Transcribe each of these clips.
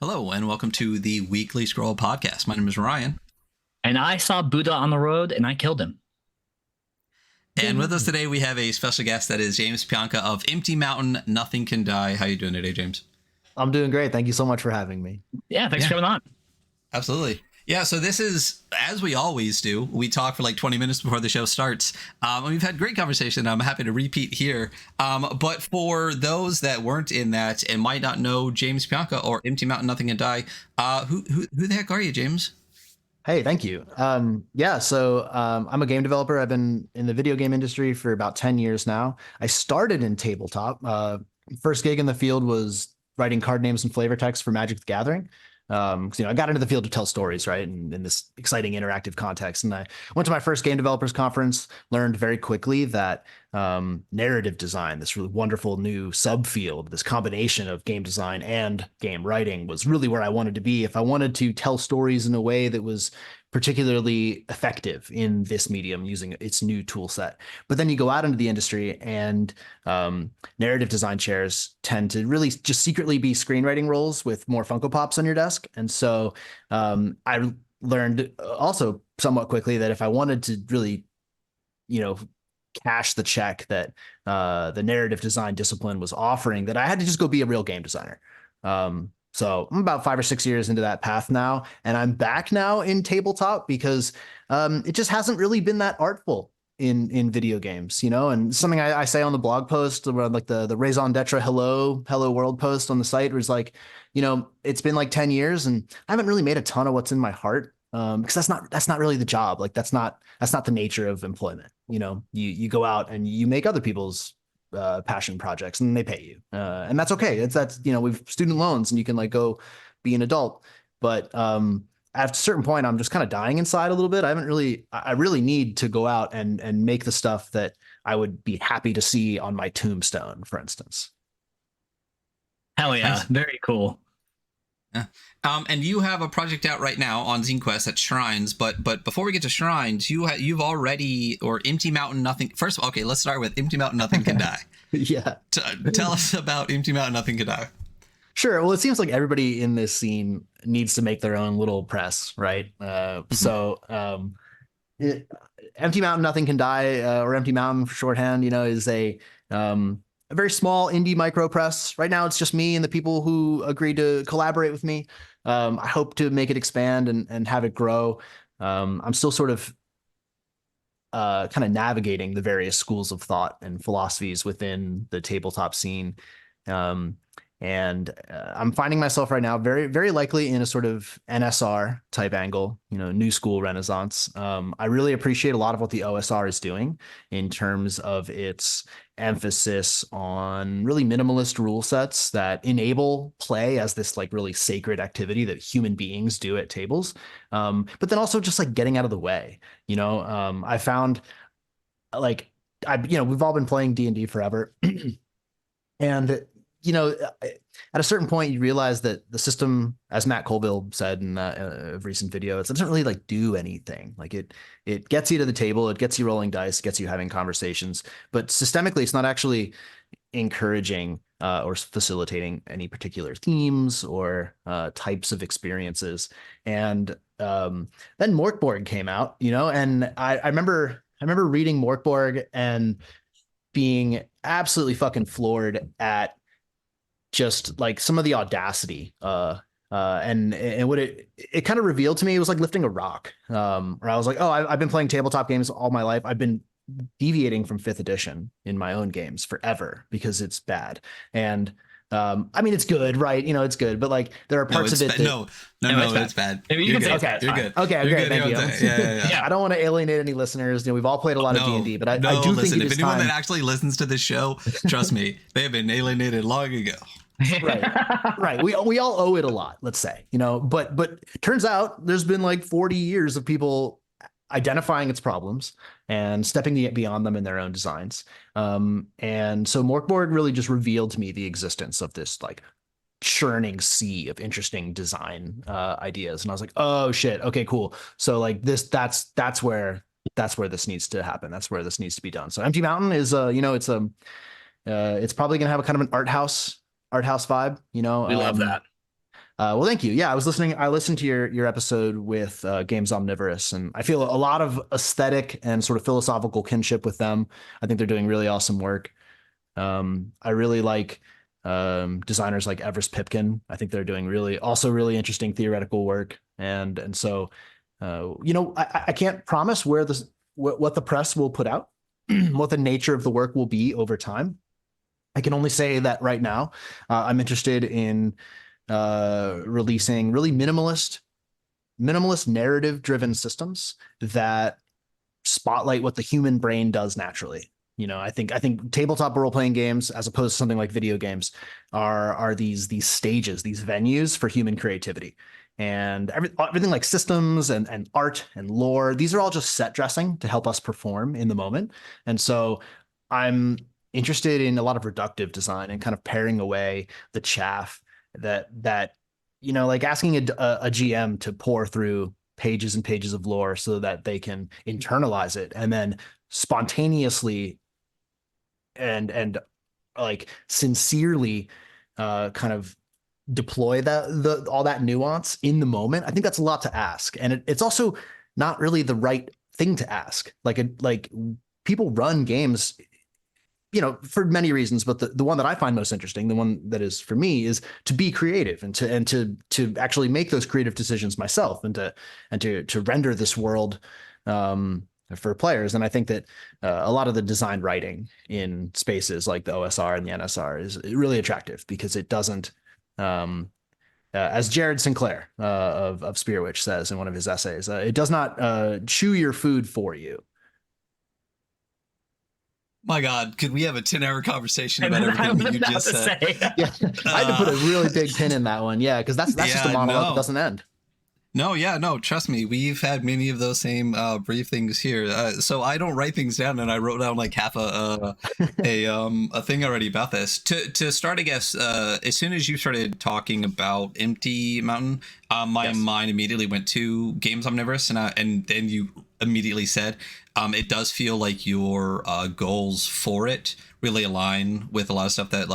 Hello, and welcome to the Weekly Scroll Podcast. My name is Ryan. And I saw Buddha on the road, and I killed him. And with us today, we have a special guest that is James Pianka of 𝗦𝗛𝗧𝗘𝗦 Nothing Can Die. How are you doing today, James? I'm doing great. Thank you so much for having me. Yeah, thanks for coming on. Absolutely. Yeah, so this is, as we always do, we talk for like 20 minutes before the show starts. And we've had great conversation. I'm happy to repeat here. But for those that weren't in that and might not know James Pianka or 𝗦𝗛𝗧𝗘𝗦 Nothing Can Die, who the heck are you, James? Hey, thank you. I'm a game developer. I've been in the video game industry for about 10 years now. I started in tabletop. First gig in the field was writing card names and flavor text for Magic the Gathering. I got into the field to tell stories, right? And in this exciting interactive context. And I went to my first game developers conference, learned very quickly that narrative design, this really wonderful new subfield, this combination of game design and game writing was really where I wanted to be if I wanted to tell stories in a way that was particularly effective in this medium using its new tool set. But then you go out into the industry and narrative design chairs tend to really just secretly be screenwriting roles with more Funko Pops on your desk. And so I learned also somewhat quickly that if I wanted to really, cash the check that the narrative design discipline was offering, that I had to just go be a real game designer. So I'm about 5 or 6 years into that path now, and I'm back now in tabletop because it just hasn't really been that artful in video games, and something I say on the blog post, like the raison d'etre hello world post on the site was like, it's been like 10 years and I haven't really made a ton of what's in my heart, because that's not really the job. Like that's not the nature of employment. You go out and you make other people's passion projects and they pay you, and that's okay. We've student loans and you can like go be an adult, but at a certain point I'm just kind of dying inside a little bit. I really need to go out and make the stuff that I would be happy to see on my tombstone, for instance. Hell yeah. Nice. Very cool. Yeah. And you have a project out right now on ZineQuest at Shrines, but before we get to Shrines, you've already, or 𝗦𝗛𝗧𝗘𝗦 Nothing. First of all, okay, let's start with 𝗦𝗛𝗧𝗘𝗦 Nothing Can Die. Yeah. Tell us about 𝗦𝗛𝗧𝗘𝗦 Nothing Can Die. Sure. Well, it seems like everybody in this scene needs to make their own little press, right? 𝗦𝗛𝗧𝗘𝗦 Nothing Can Die, or Empty Mountain for shorthand, is a very small indie micro press. Right now, it's just me and the people who agreed to collaborate with me. I hope to make it expand and have it grow. I'm still sort of kind of navigating the various schools of thought and philosophies within the tabletop scene. I'm finding myself right now very, very likely in a sort of NSR type angle, new school renaissance. I really appreciate a lot of what the OSR is doing in terms of its emphasis on really minimalist rule sets that enable play as this like really sacred activity that human beings do at tables. But then also just like getting out of the way, I found like, we've all been playing D&D forever. And at a certain point, you realize that the system, as Matt Colville said in a recent video, it doesn't really like do anything. Like it gets you to the table, it gets you rolling dice, gets you having conversations, but systemically, it's not actually encouraging or facilitating any particular themes or types of experiences. And then 𝗏𝗏𝗏 came out, and I remember reading 𝗏𝗏𝗏 and being absolutely fucking floored at just like some of the audacity and what it kind of revealed to me. It was like lifting a rock, where I was like, oh, I've been playing tabletop games all my life. I've been deviating from 5th edition in my own games forever because it's bad. And I mean, it's good, right? It's good, but like there are parts of it that no, it's bad. You can say okay, you're good. Okay, You're great, good. thank you. Yeah. I don't want to alienate any listeners. We've all played a lot of D&D, but I do listen, think if anyone that actually listens to this show, trust me, they have been alienated long ago. Right. We all owe it a lot, let's say, but turns out there's been like 40 years of people identifying its problems and stepping beyond them in their own designs. And so 𝗏𝗏𝗏 really just revealed to me the existence of this like churning sea of interesting design ideas. And I was like, oh shit. Okay, cool. So like that's where this needs to happen. That's where this needs to be done. So 𝗦𝗛𝗧𝗘𝗦 is it's probably going to have a kind of an art house vibe, We love that. Well, thank you. Yeah, I listened to your episode with Games Omnivorous, and I feel a lot of aesthetic and sort of philosophical kinship with them. I think they're doing really awesome work. I really like designers like Everest Pipkin. I think they're doing really interesting theoretical work. And so, I can't promise what the press will put out, what the nature of the work will be over time. I can only say that right now, I'm interested in releasing really minimalist narrative driven systems that spotlight what the human brain does naturally. I think tabletop role playing games, as opposed to something like video games, are these stages, these venues for human creativity, and everything like systems and art and lore. These are all just set dressing to help us perform in the moment. And so I'm interested in a lot of reductive design and kind of paring away the chaff that like asking a GM to pour through pages and pages of lore so that they can internalize it and then spontaneously and like sincerely kind of deploy all that nuance in the moment. I think that's a lot to ask, and it's also not really the right thing to ask. Like people run games, for many reasons, but the one that I find most interesting, the one that is for me, is to be creative and to actually make those creative decisions myself and to render this world for players. And I think that a lot of the design writing in spaces like the OSR and the NSR is really attractive because it doesn't, as Jared Sinclair of Spearwitch says in one of his essays, it does not chew your food for you. My God, could we have a 10-hour conversation about everything that you just said? Yeah, I had to put a really big pin in that one. Yeah, because that's just a monologue that doesn't end. No, trust me. We've had many of those same brief things here. So I don't write things down, and I wrote down like half a thing already about this. To start, I guess, as soon as you started talking about Empty Mountain, my mind immediately went to Games Omnivorous, and then you immediately said it does feel like your goals for it really align with a lot of stuff that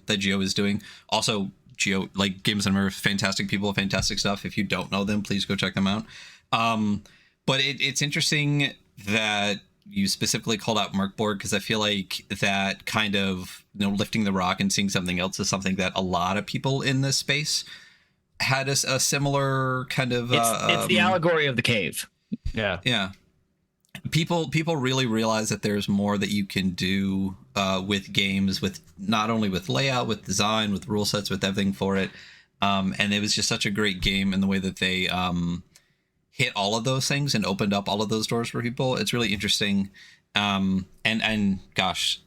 that Geo is doing. Also, Geo, like Games Omnivorous, fantastic people, fantastic stuff. If you don't know them, please go check them out. But it's interesting that you specifically called out Merkborg, because I feel like that kind of lifting the rock and seeing something else is something that a lot of people in this space had a similar kind of. It's the allegory of the cave. Yeah. People really realize that there's more that you can do with games, with not only with layout, with design, with rule sets, with everything for it. And it was just such a great game in the way that they hit all of those things and opened up all of those doors for people. It's really interesting. And gosh,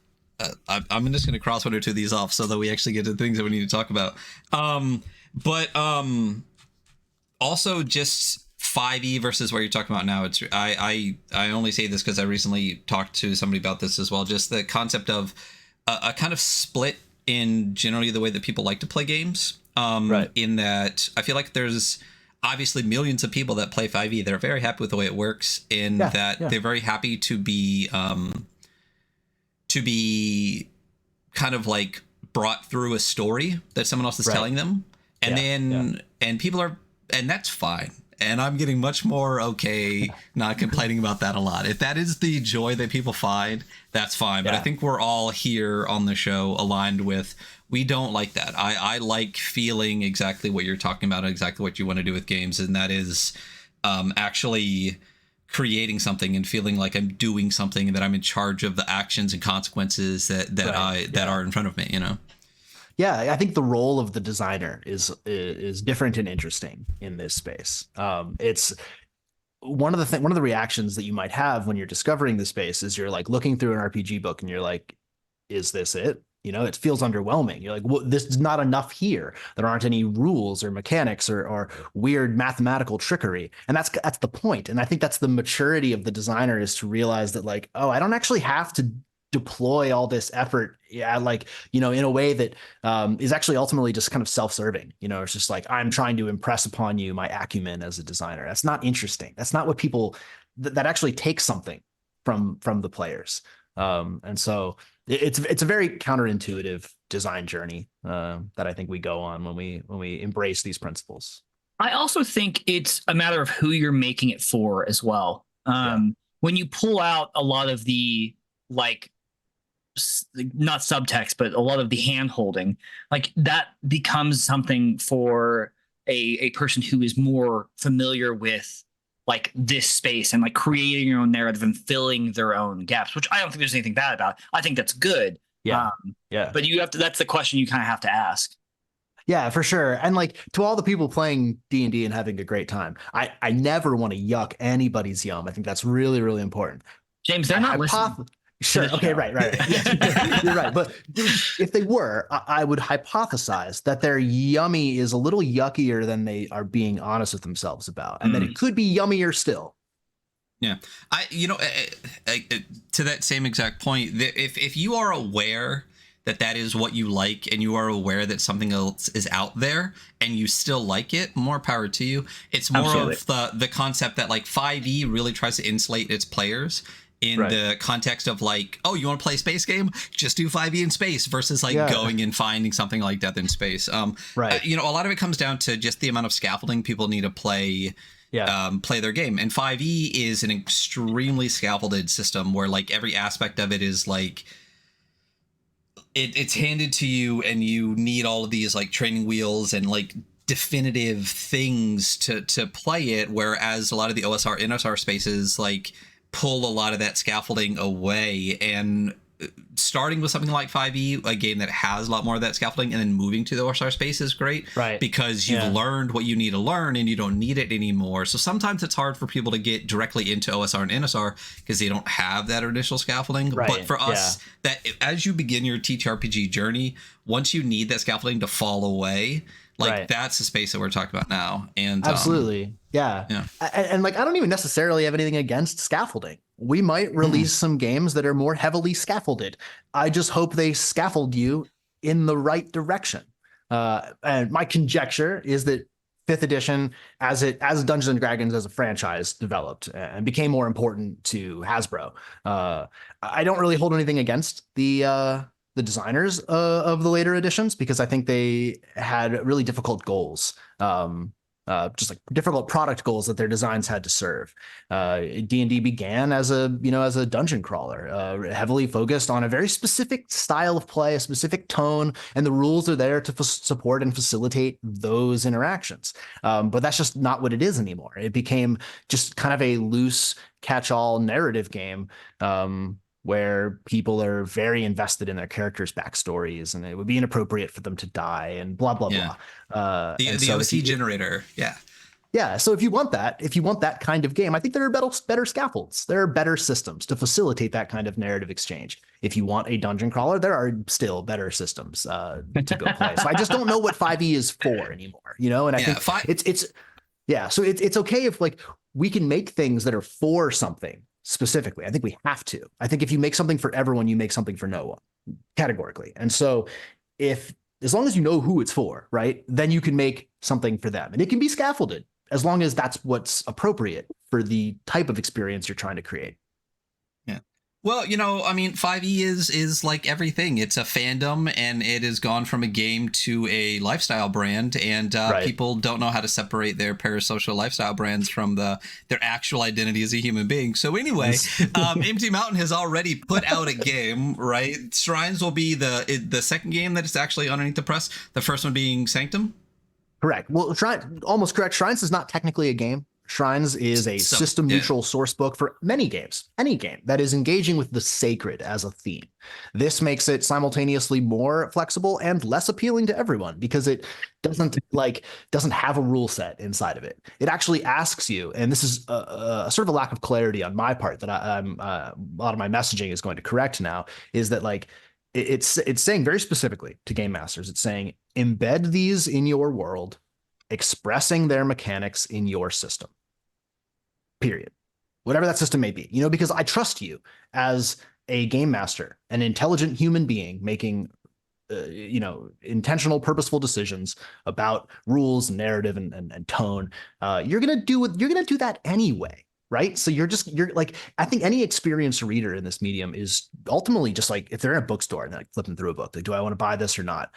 I'm just going to cross one or two of these off so that we actually get to the things that we need to talk about. But also just 5e versus what you're talking about now. It's I only say this because I recently talked to somebody about this as well. Just the concept of a kind of split in generally the way that people like to play games. Right. In that I feel like there's obviously millions of people that play 5e. They're very happy with the way it works. They're very happy to be kind of like brought through a story that someone else is telling them, and and people are, and that's fine. And I'm getting much more okay not complaining about that a lot. If that is the joy that people find, that's fine. But I think we're all here on the show aligned with, we don't like that. I like feeling exactly what you're talking about, exactly what you want to do with games. And that is actually creating something and feeling like I'm doing something and that I'm in charge of the actions and consequences that are in front of me, Yeah, I think the role of the designer is different and interesting in this space. It's one of the reactions that you might have when you're discovering the space is you're like looking through an RPG book and you're like, is this it? It feels underwhelming. You're like, well, this is not enough here. There aren't any rules or mechanics or weird mathematical trickery. And that's the point. And I think that's the maturity of the designer, is to realize that like, oh, I don't actually have to deploy all this effort in a way that is actually ultimately just kind of self-serving. It's just like, I'm trying to impress upon you my acumen as a designer. That's not interesting. That's not what people that actually takes something from the players. And so it's a very counterintuitive design journey that I think we go on when we embrace these principles. I also think it's a matter of who you're making it for as well. When you pull out a lot of the like not subtext, but a lot of the hand holding, like that becomes something for a person who is more familiar with like this space and like creating your own narrative and filling their own gaps, which I don't think there's anything bad about. I think that's good. Yeah. But you have to, that's the question you kind of have to ask. Yeah, for sure. And like to all the people playing D&D and having a great time, I never want to yuck anybody's yum. I think that's really, really important. James, they're not listening. Sure. Okay. Right. Yes, you're right. But if they were, I would hypothesize that their yummy is a little yuckier than they are being honest with themselves about, and that it could be yummier still. Yeah. To that same exact point, if you are aware that is what you like, and you are aware that something else is out there and you still like it, more power to you. It's more of the concept that like 5e really tries to insulate its players in the context of like, oh, you want to play a space game? Just do 5e in space versus like going and finding something like Death in Space. A lot of it comes down to just the amount of scaffolding people need to play their game. And 5e is an extremely scaffolded system where like every aspect of it is like, it's handed to you, and you need all of these like training wheels and like definitive things to play it. Whereas a lot of the OSR, NSR spaces like pull a lot of that scaffolding away, and starting with something like 5e, a game that has a lot more of that scaffolding, and then moving to the OSR space is great, right? Because you've learned what you need to learn and you don't need it anymore. So sometimes it's hard for people to get directly into OSR and NSR because they don't have that initial scaffolding. But for us, that as you begin your TTRPG journey, once you need that scaffolding to fall away, like that's the space that we're talking about now. And absolutely. And like, I don't even necessarily have anything against scaffolding. We might release some games that are more heavily scaffolded. I just hope they scaffold you in the right direction. And my conjecture is that 5th edition, as Dungeons and Dragons as a franchise developed and became more important to Hasbro, I don't really hold anything against the designers of the later editions, because I think they had really difficult goals, just like difficult product goals that their designs had to serve. D&D began as a dungeon crawler, heavily focused on a very specific style of play, a specific tone, and the rules are there to support and facilitate those interactions. But that's just not what it is anymore. It became just kind of a loose catch-all narrative game, where people are very invested in their characters' backstories, and it would be inappropriate for them to die, and blah blah blah. The OC generator, So if you want that kind of game, I think there are better scaffolds. There are better systems to facilitate that kind of narrative exchange. If you want a dungeon crawler, there are still better systems to go play. So I just don't know what 5e is for anymore, And I think it's okay if like we can make things that are for something specifically. I think we have to. I think if you make something for everyone, you make something for no one, categorically. And so as long as you know who it's for, right, then you can make something for them. And it can be scaffolded as long as that's what's appropriate for the type of experience you're trying to create. Well, 5e is like everything. It's a fandom, and it has gone from a game to a lifestyle brand, and people don't know how to separate their parasocial lifestyle brands from their actual identity as a human being. So anyway, Empty Mountain has already put out a game, right? Shrines will be the second game that is actually underneath the press. The first one being Sanctum. Correct. Well, almost correct. Shrines is not technically a game. Shrines is a system-neutral source book for many games, any game that is engaging with the sacred as a theme. This makes it simultaneously more flexible and less appealing to everyone, because it doesn't have a rule set inside of it. It actually asks you, and this is a sort of a lack of clarity on my part that I'm a lot of my messaging is going to correct now, is that like it's saying very specifically to game masters, it's saying embed these in your world, expressing their mechanics in your system. Period. Whatever that system may be, because I trust you as a game master, an intelligent human being making, intentional, purposeful decisions about rules, narrative, and tone. You're gonna do that anyway. right? So you're like, I think any experienced reader in this medium is ultimately just like, if they're in a bookstore and they're like flipping through a book, like, do I want to buy this or not?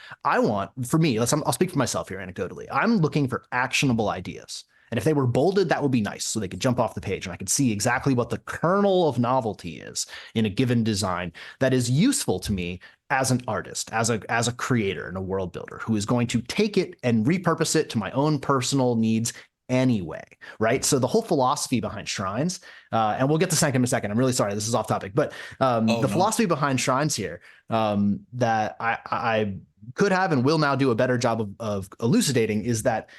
For me, I'll speak for myself here anecdotally. I'm looking for actionable ideas. And if they were bolded, that would be nice. So they could jump off the page and I could see exactly what the kernel of novelty is in a given design that is useful to me as an artist, as a creator and a world builder who is going to take it and repurpose it to my own personal needs anyway, right? So the whole philosophy behind shrines, and we'll get to Sanctum in a second. I'm really sorry, this is off topic, but philosophy behind shrines here that I could have and will now do a better job of elucidating is that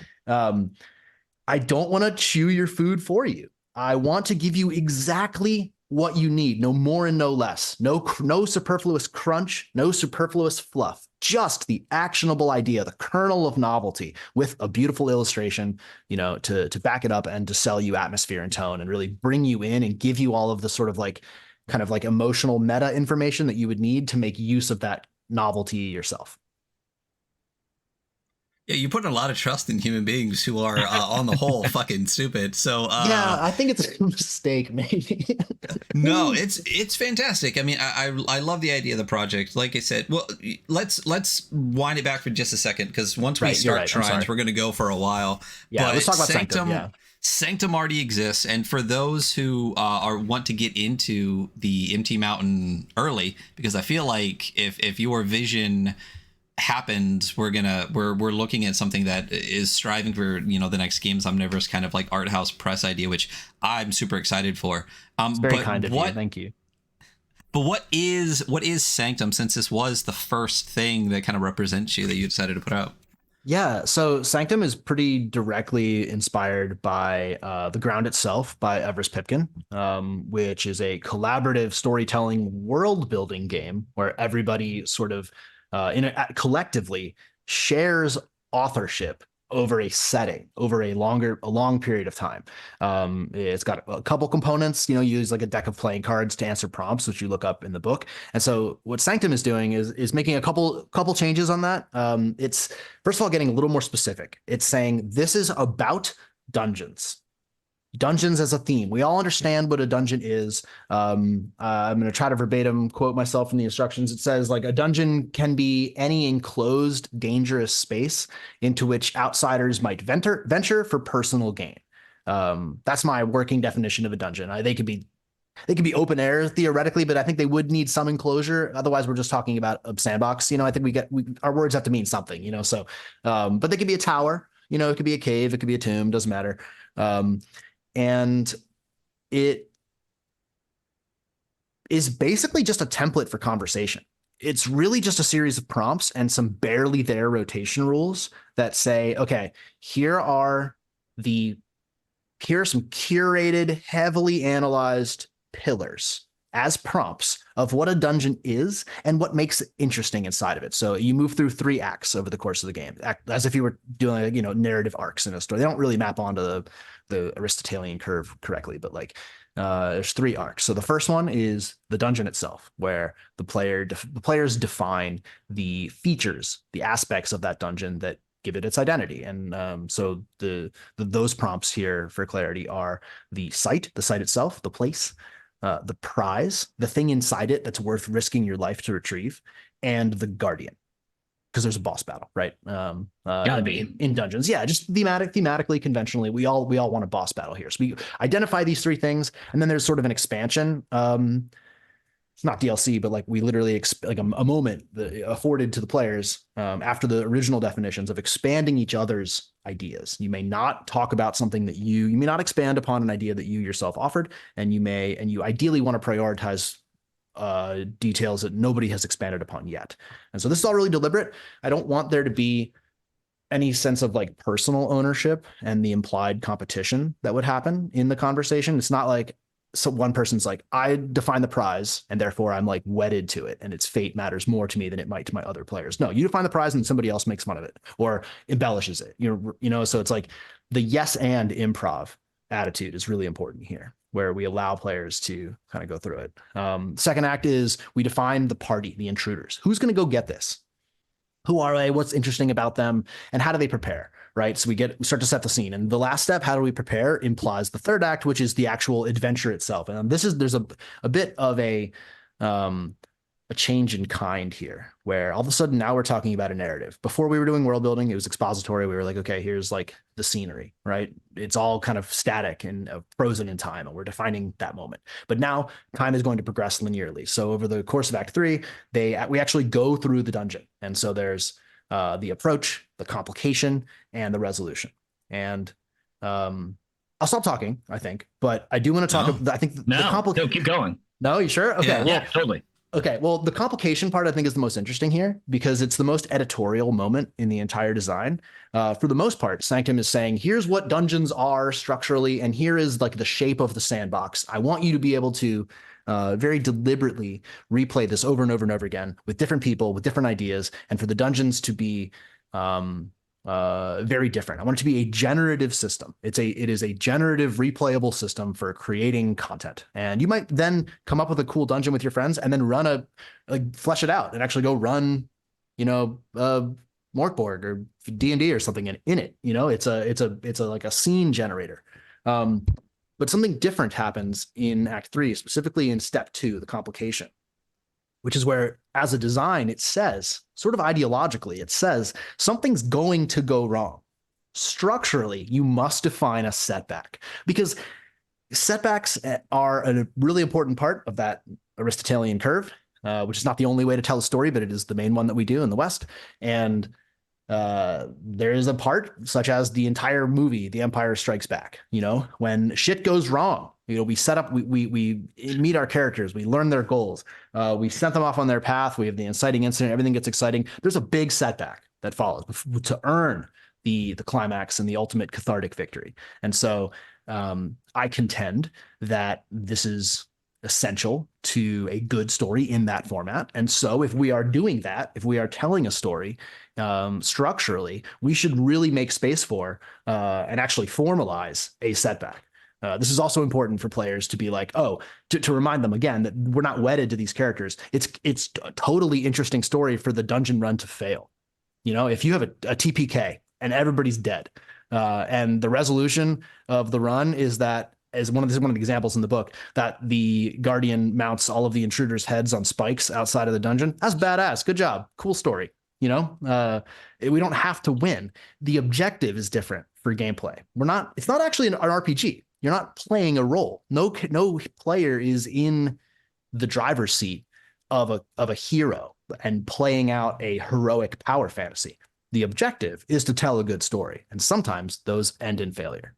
I don't want to chew your food for you. I want to give you exactly what you need, no more and no less. No superfluous crunch, no superfluous fluff, just the actionable idea, the kernel of novelty with a beautiful illustration, to back it up and to sell you atmosphere and tone and really bring you in and give you all of the sort of like kind of like emotional meta information that you would need to make use of that novelty yourself. Yeah, you put a lot of trust in human beings who are, on the whole, fucking stupid. So yeah, I think it's a mistake, maybe. No, it's fantastic. I mean, I love the idea of the project. Like I said, well, let's wind it back for just a second because once we start shrines, we're going to go for a while. Yeah, let's talk about Sanctum. Yeah. Sanctum already exists, and for those who want to get into the MT Mountain early, because I feel like if your vision happens, we're looking at something that is striving for the next Games Omniverse kind of like art house press idea, which I'm super excited for. It's very kind of you. Thank you. But what is Sanctum, since this was the first thing that kind of represents you that you decided to put out? Yeah, so Sanctum is pretty directly inspired by The Ground itself by 𝗦𝗧𝗘𝗦, which is a collaborative storytelling world building game where everybody sort of collectively shares authorship over a setting, over a long period of time. It's got a couple components, you use like a deck of playing cards to answer prompts, which you look up in the book. And so what Sanctum is doing is making a couple changes on that. It's first of all getting a little more specific. It's saying this is about dungeons. Dungeons as a theme. We all understand what a dungeon is. I'm going to try to verbatim quote myself in the instructions. It says like a dungeon can be any enclosed, dangerous space into which outsiders might venture for personal gain. That's my working definition of a dungeon. They could be open air theoretically, but I think they would need some enclosure. Otherwise, we're just talking about a sandbox. I think our words have to mean something. So, but they could be a tower. It could be a cave. It could be a tomb. Doesn't matter. And it is basically just a template for conversation. It's really just a series of prompts and some barely there rotation rules that say, okay, here are some curated, heavily analyzed pillars as prompts of what a dungeon is and what makes it interesting inside of it. So you move through 3 acts over the course of the game, as if you were doing, narrative arcs in a story. They don't really map onto the Aristotelian curve correctly, but there's 3 arcs. So the first one is the dungeon itself, where the players define the features, the aspects of that dungeon that give it its identity. And so those prompts here for clarity are the site itself, the place, the prize, the thing inside it that's worth risking your life to retrieve, and the guardian, because there's a boss battle, right? Gotta be in dungeons. Yeah, just thematically, conventionally, we all want a boss battle here. So we identify these 3 things, and then there's sort of an expansion. It's not DLC, but we literally a moment afforded to the players after the original definitions of expanding each other's ideas. You may not talk about something that you may not expand upon an idea that you yourself offered, and you ideally want to prioritize details that nobody has expanded upon yet. And so this is all really deliberate. I don't want there to be any sense of personal ownership and the implied competition that would happen in the conversation. It's not so one person's I define the prize and therefore I'm wedded to it and its fate matters more to me than it might to my other players. No, you define the prize and somebody else makes fun of it or embellishes it. So it's the yes and improv attitude is really important here, where we allow players to kind of go through it. Second act is we define the party, the intruders. Who's going to go get this? Who are they? What's interesting about them? And how do they prepare? Right. So we start to set the scene. And the last step, how do we prepare, implies the third act, which is the actual adventure itself. And there's a bit of a change in kind here, where all of a sudden now we're talking about a narrative. Before we were doing world building, it was expository. We were like, okay, here's like the scenery, right? It's all kind of static and frozen in time, and we're defining that moment. But now time is going to progress linearly. So over the course of Act 3, we actually go through the dungeon, and so there's the approach, the complication, and the resolution. And I'll stop talking, I think, but I do want to talk. I think no, keep going. No, you sure? Okay, yeah, totally. Okay, well, the complication part I think is the most interesting here, because it's the most editorial moment in the entire design. For the most part, Sanctum is saying, here's what dungeons are structurally, and here is like the shape of the sandbox. I want you to be able to very deliberately replay this over and over and over again with different people, with different ideas, and for the dungeons to be very different. I want it to be a generative system. It is a generative replayable system for creating content. And you might then come up with a cool dungeon with your friends and then flesh it out and actually go run, Morkborg or D&D or something in it. It's a like a scene generator. But something different happens in Act 3, specifically in Step 2, the complication, which is where, as a design, it says, sort of ideologically, it says something's going to go wrong. Structurally, you must define a setback, because setbacks are a really important part of that Aristotelian curve, which is not the only way to tell a story, but it is the main one that we do in the West. And there is a part such as the entire movie, The Empire Strikes Back, when shit goes wrong. We set up, we meet our characters, we learn their goals, we sent them off on their path, we have the inciting incident, everything gets exciting. There's a big setback that follows to earn the climax and the ultimate cathartic victory. And so I contend that this is essential to a good story in that format. And so if we are doing that, if we are telling a story structurally, we should really make space for and actually formalize a setback. This is also important for players to be like, to remind them again that we're not wedded to these characters. It's a totally interesting story for the dungeon run to fail. If you have a TPK and everybody's dead, and the resolution of the run is that, as one of the examples in the book, that the guardian mounts all of the intruders' heads on spikes outside of the dungeon. That's badass. Good job. Cool story. We don't have to win. The objective is different for gameplay. It's not actually an RPG. You're not playing a role. No player is in the driver's seat of a hero and playing out a heroic power fantasy. The objective is to tell a good story, and sometimes those end in failure.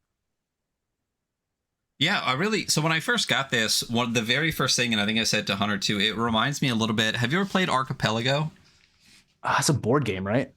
Yeah, so when I first got this, the very first thing, and I think I said to Hunter too, it reminds me a little bit. Have you ever played 𝗦𝗥𝗡𝗦𝗥? It's a board game, right?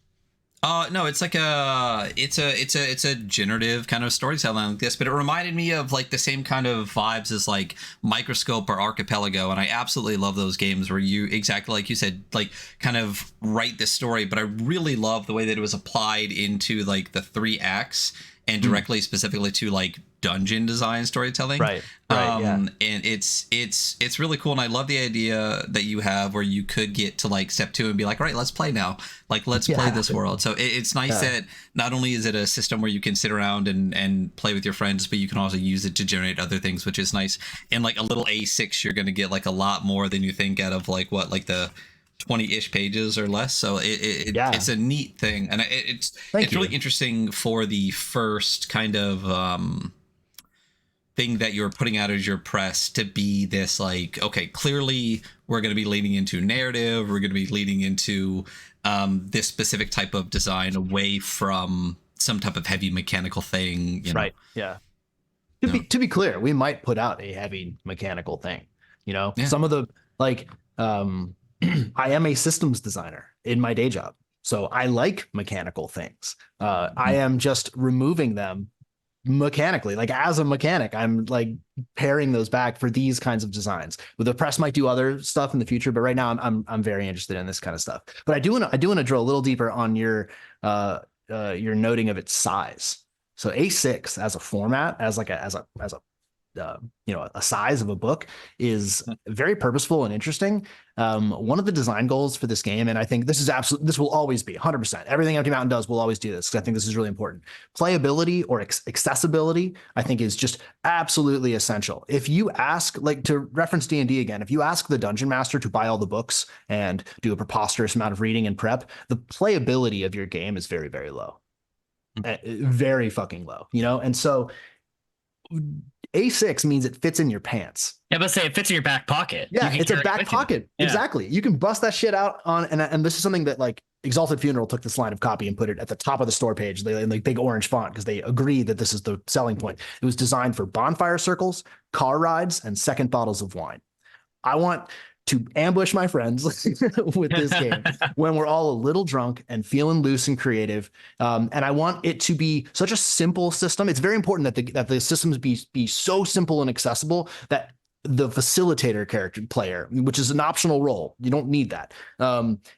No, it's like it's a generative kind of storytelling like this, but it reminded me of like the same kind of vibes as like Microscope or 𝗦𝗥𝗡𝗦𝗥, and I absolutely love those games where you, exactly like you said, like kind of write this story. But I really love the way that it was applied into like the 3 acts and directly specifically to like dungeon design storytelling. Right. Yeah. And it's really cool. And I love the idea that you have where you could get to like Step 2 and be like, all right, let's play now. Like, let's play this world. So it's nice that not only is it a system where you can sit around and play with your friends, but you can also use it to generate other things, which is nice. And like a little A6, you're going to get like a lot more than you think out of like the 20-ish pages or less. So it's a neat thing. And it's really interesting for the first kind of thing that you're putting out as your press to be this like, okay, clearly we're going to be leaning into narrative. We're going to be leaning into this specific type of design away from some type of heavy mechanical thing. Right. Yeah. To be clear, we might put out a heavy mechanical thing. Some of the like, I am a systems designer in my day job, so I like mechanical things. I am just removing them mechanically. Like, as a mechanic, I'm like paring those back for these kinds of designs. The press might do other stuff in the future, but right now I'm very interested in this kind of stuff. But I do want to drill a little deeper on your noting of its size. So A6 as a format, as a a size of a book is very purposeful and interesting. One of the design goals for this game, and I think this will always be 100%. Everything Empty Mountain does will always do this, because I think this is really important. Playability or accessibility, I think, is just absolutely essential. If you ask, like, to reference D&D again, if you ask the dungeon master to buy all the books and do a preposterous amount of reading and prep, the playability of your game is very, very low. Very fucking low, and so A6 means it fits in your pants. Yeah, but say it fits in your back pocket. Yeah, it's a back pocket. Yeah. Exactly. You can bust that shit out on, and this is something that, like, Exalted Funeral took this line of copy and put it at the top of the store page in like big orange font, because they agreed that this is the selling point. It was designed for bonfire circles, car rides, and second bottles of wine. I want to ambush my friends with this game when we're all a little drunk and feeling loose and creative. And I want it to be such a simple system. It's very important that the systems be so simple and accessible that the facilitator player, which is an optional role, you don't need that,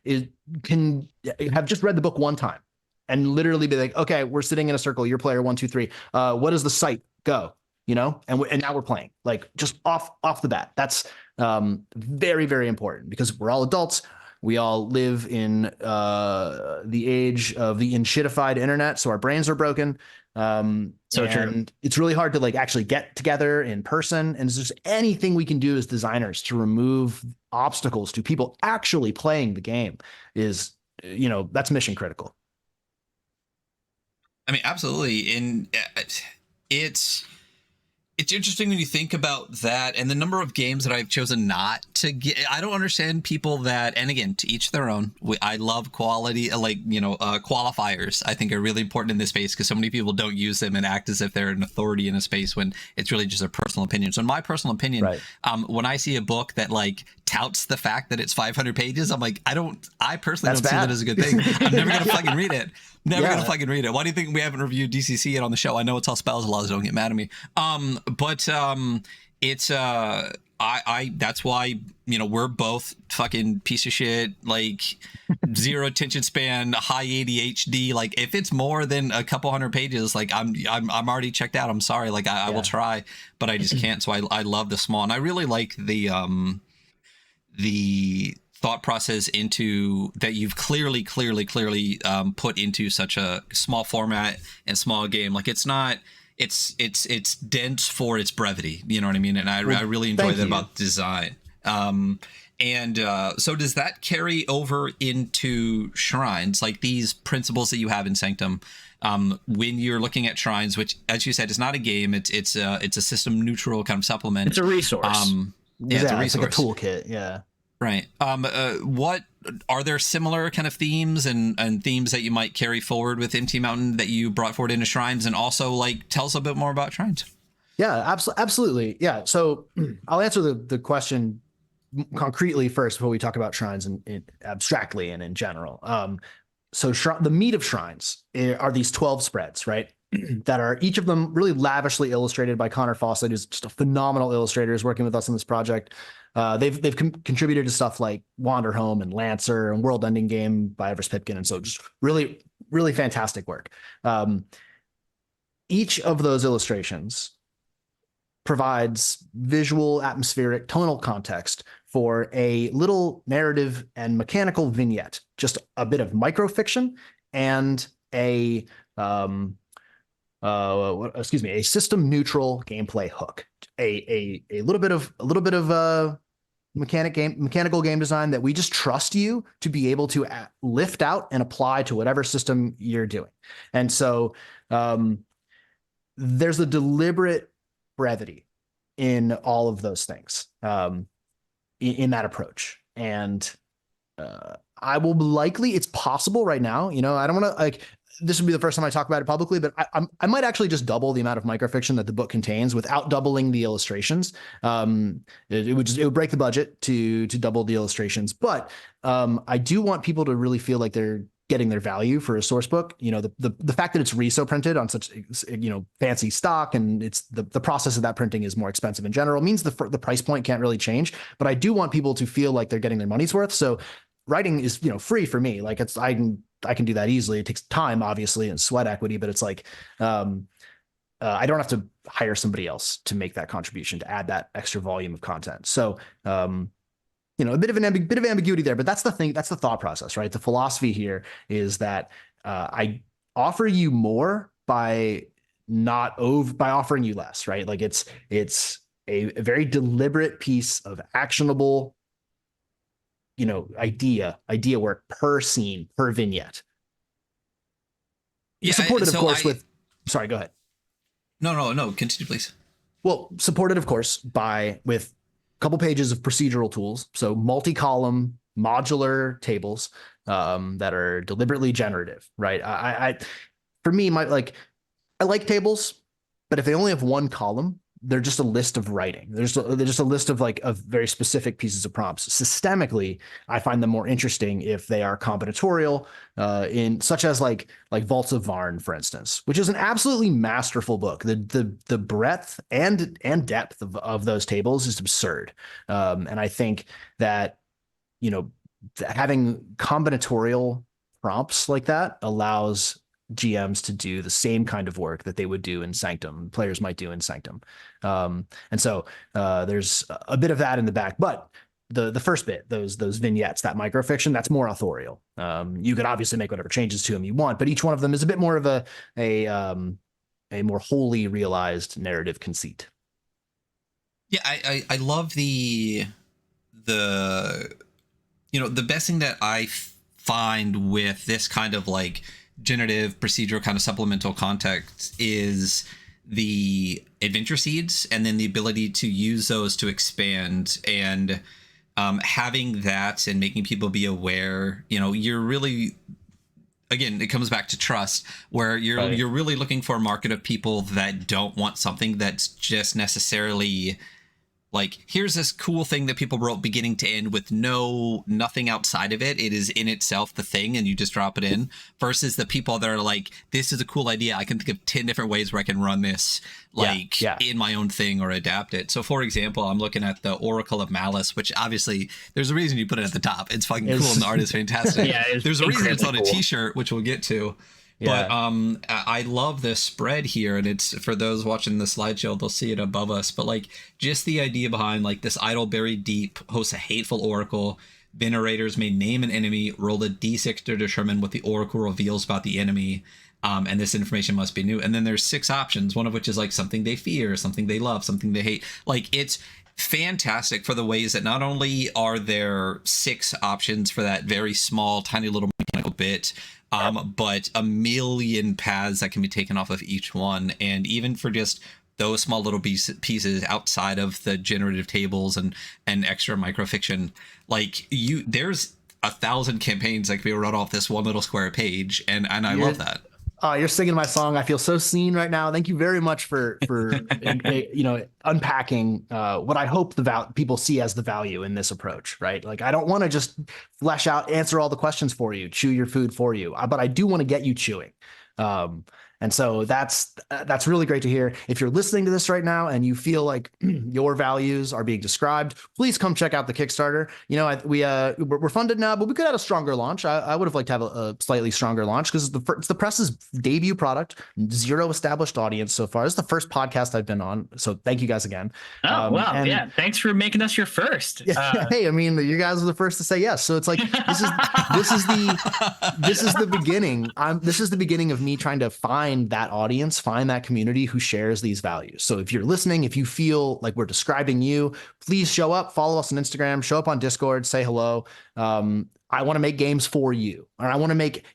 it can have just read the book one time and literally be like, okay, we're sitting in a circle, you're player 1, 2, 3. What does the site go? And now we're playing, like, just off the bat. That's very, very important, because we're all adults. We all live in the age of the inshitified internet, so our brains are broken. True. It's really hard to, like, actually get together in person. And is there anything we can do as designers to remove obstacles to people actually playing the game? Is, that's mission critical. I mean, absolutely. And it's interesting when you think about that, and the number of games that I've chosen not to get. I don't understand people that, and again, to each their own. I love quality, qualifiers. I think are really important in this space, because so many people don't use them and act as if they're an authority in a space when it's really just a personal opinion. So in my personal opinion, right, when I see a book that, like, touts the fact that it's 500 pages, I'm like, I personally don't see that as a good thing. I'm never going to fucking read it. Never gonna fucking read it. Why do you think we haven't reviewed DCC yet on the show? I know it's all spells laws. Don't get mad at me. It's I that's why, we're both fucking piece of shit, like, zero attention span, high ADHD. Like, if it's more than a couple hundred pages, like, I'm already checked out. I'm sorry. Like, I will try, but I just can't. So I love the small, and I really like the thought process into that you've clearly put into such a small format and small game. Like, it's not, it's dense for its brevity, you know what I mean? And I really enjoy that about design. So does that carry over into shrines, like these principles that you have in Sanctum, when you're looking at shrines, which, as you said, is not a game, it's a system neutral kind of supplement. It's a resource. It's a resource. It's like a toolkit. Yeah. Right. What are there similar kind of themes and themes that you might carry forward with Empty Mountain that you brought forward into shrines? And also, like, tell us a bit more about shrines. Yeah, absolutely. Yeah. So I'll answer the question concretely first before we talk about shrines in abstractly and in general. So the meat of shrines are these 12 spreads, right? That are each of them really lavishly illustrated by Connor Fawcett, who's just a phenomenal illustrator, is working with us on this project. They've contributed to stuff like Wanderhome and Lancer and World Ending Game by Everest Pipkin. And so just really, really fantastic work. Each of those illustrations provides visual, atmospheric, tonal context for a little narrative and mechanical vignette, just a bit of microfiction and a system neutral gameplay hook, a little bit of mechanical game design that we just trust you to be able to lift out and apply to whatever system you're doing. And so there's a deliberate brevity in all of those things, in that approach. And I will likely, it's possible right now, I don't want to, like, this would be the first time I talk about it publicly, but I might actually just double the amount of microfiction that the book contains without doubling the illustrations. It would break the budget to double the illustrations, but I do want people to really feel like they're getting their value for a source book. The fact that it's reso printed on such fancy stock, and it's the process of that printing is more expensive in general, means the price point can't really change. But I do want people to feel like they're getting their money's worth. So writing is free for me. Like, I can do that easily. It takes time, obviously, and sweat equity, but it's like I don't have to hire somebody else to make that contribution, to add that extra volume of content. So, a bit of ambiguity there, but that's the thing. That's the thought process, right? The philosophy here is that I offer you more by offering you less, right? Like it's a very deliberate piece of actionable, idea work per scene, per vignette. Yeah, supported, of course, sorry, go ahead. No, continue, please. Well, supported, of course, with a couple pages of procedural tools. So multi-column modular tables that are deliberately generative, right? For me, I like tables, but if they only have one column, they're just a list of writing. They're just a list of of very specific pieces of prompts. Systemically, I find them more interesting if they are combinatorial, such as like Vaults of Varn, for instance, which is an absolutely masterful book. The breadth and depth of those tables is absurd, and I think that having combinatorial prompts like that allows GMs to do the same kind of work that they would do in Sanctum, players might do in Sanctum. And so there's a bit of that in the back, but the first bit, those vignettes, that microfiction, that's more authorial. You could obviously make whatever changes to them you want, but each one of them is a bit more of a more wholly realized narrative conceit. Yeah, I love the best thing that I find with this kind of like generative procedural kind of supplemental context is the adventure seeds, and then the ability to use those to expand, and having that and making people be aware. You're really, again, it comes back to trust, where you're really looking for a market of people that don't want something that's just necessarily like, here's this cool thing that people wrote beginning to end with nothing outside of it. It is in itself the thing, and you just drop it in, versus the people that are like, this is a cool idea. I can think of 10 different ways where I can run this in my own thing or adapt it. So for example, I'm looking at the Oracle of Malice, which obviously there's a reason you put it at the top. It's fucking cool and the art is fantastic. Yeah, there's a reason it's on cool. a t-shirt, which we'll get to. Yeah. But I love this spread here, and it's, for those watching the slideshow, they'll see it above us. But like, just the idea behind like, this idol buried deep hosts a hateful oracle. Venerators may name an enemy, roll a d6 to determine what the oracle reveals about the enemy, and this information must be new. And then there's 6 options, one of which is like something they fear, something they love, something they hate. Like, it's fantastic for the ways that not only are there 6 options for that very small, tiny little mechanical bit, but a million paths that can be taken off of each one. And even for just those small little pieces outside of the generative tables and extra microfiction, like, there's 1,000 campaigns that can be run off this one little square page, and I love that. You're singing my song. I feel so seen right now. Thank you very much for unpacking what I hope people see as the value in this approach, right? Like, I don't want to just flesh out, answer all the questions for you, chew your food for you, but I do want to get you chewing. And so that's really great to hear. If you're listening to this right now and you feel like your values are being described, please come check out the Kickstarter. We're funded now, but we could have a stronger launch. I would have liked to have a slightly stronger launch, because it's the press's debut product, 0 established audience so far. This is the first podcast I've been on, so thank you guys again. Oh, wow. Yeah, thanks for making us your first. Hey, I mean, you guys are the first to say yes, so it's like, this is the beginning. This is the beginning of me trying to find that audience, find that community who shares these values. So if you're listening, if you feel like we're describing you, please show up, follow us on Instagram, show up on Discord, say hello. I want to make games for you, or I want to make